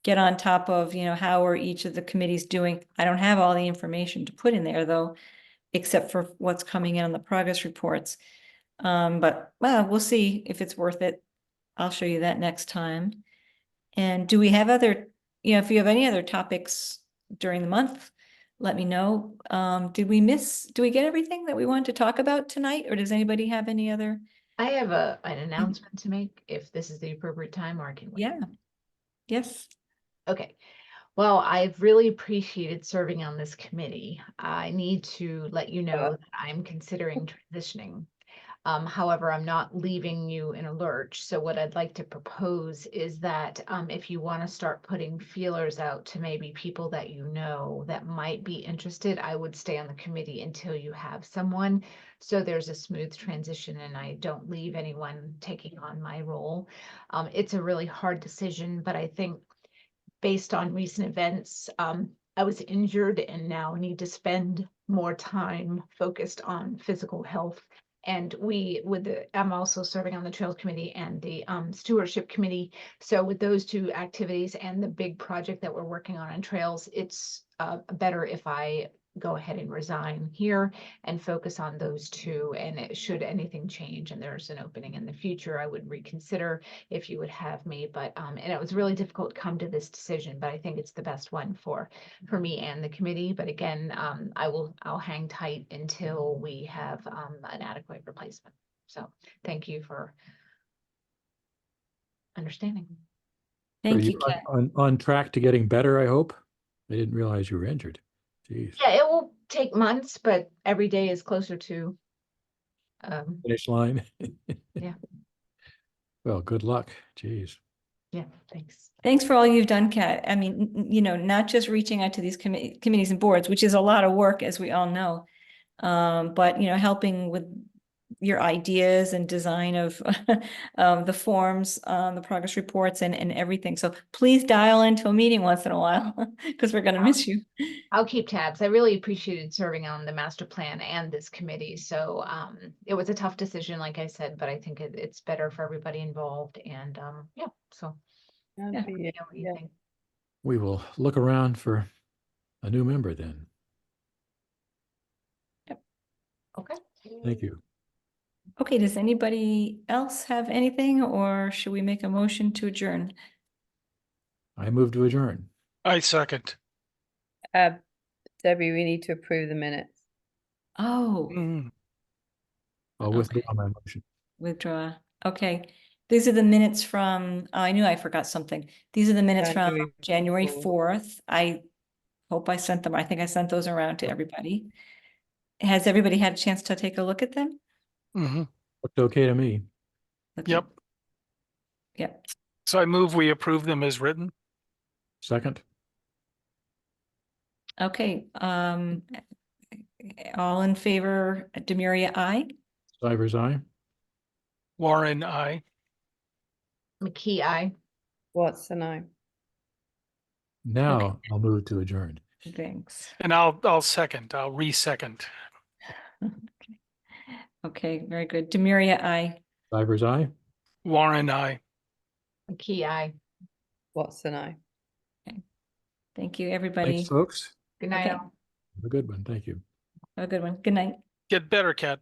get on top of, how are each of the committees doing? I don't have all the information to put in there though, except for what's coming in on the progress reports. But well, we'll see if it's worth it. I'll show you that next time. And do we have other, if you have any other topics during the month, let me know. Do we get everything that we want to talk about tonight, or does anybody have any other? I have an announcement to make if this is the appropriate time, or I can wait. Yeah. Yes. Okay. Well, I've really appreciated serving on this committee. I need to let you know that I'm considering transitioning. However, I'm not leaving you in a lurch. So what I'd like to propose is that if you want to start putting feelers out to maybe people that you know that might be interested, I would stay on the committee until you have someone. So there's a smooth transition and I don't leave anyone taking on my role. It's a really hard decision, but I think based on recent events, I was injured and now need to spend more time focused on physical health. And I'm also serving on the Trails Committee and the Stewardship Committee. So with those two activities and the big project that we're working on Trails, it's better if I go ahead and resign here and focus on those two. And should anything change and there's an opening in the future, I would reconsider if you would have me. But and it was really difficult to come to this decision, but I think it's the best one for me and the committee. But again, I'll hang tight until we have an adequate replacement. So thank you for understanding. Thank Are you, Kat. on track to getting better, I hope? I didn't realize you were injured. Jeez. Yeah, it will take months, but every day is closer to Finish line. yeah. Well, good luck. Jeez. Yeah, thanks. Thanks for all you've done, Kat. I mean, not just reaching out to these committees and boards, which is a lot of work, as we all know, but, helping with your ideas and design of the forms, the progress reports and everything. So please dial into a meeting once in a while because we're going to miss you. I'll keep tabs. I really appreciated serving on the master plan and this committee. So it was a tough decision, like I said, but I think it's better for everybody involved. And yeah, so Yeah. let me know what you think. We will look around for a new member then. Okay. Thank you. Okay, does anybody else have anything, or should we make a motion to adjourn? I move to adjourn. I second. Debbie, we need to approve the minutes. Oh, Mm. I'll withdraw my motion. withdraw. Okay. These are the minutes from, I knew I forgot something. These are the minutes from January 4th. I hope I sent them. I think I sent those around to everybody. Has everybody had a chance to take a look at them? Hmm. Looked okay to me. Okay. Yep. Yep. So I move we approve them as written. Second. Okay. All in favor, Demiria, aye. Stivers, aye. Warren, I. McKee, aye. Watson, I. Now I'll move to adjourn. Thanks. And I'll second. I'll re-second. Okay, very good. Demiria, aye. Stivers, aye. Warren, I. McKee, aye. Watson, I. Thank you, everybody. Thanks, folks. Good night. Okay. all. Have a good one. Thank you. Have a good one. Good night. Get better, Kat.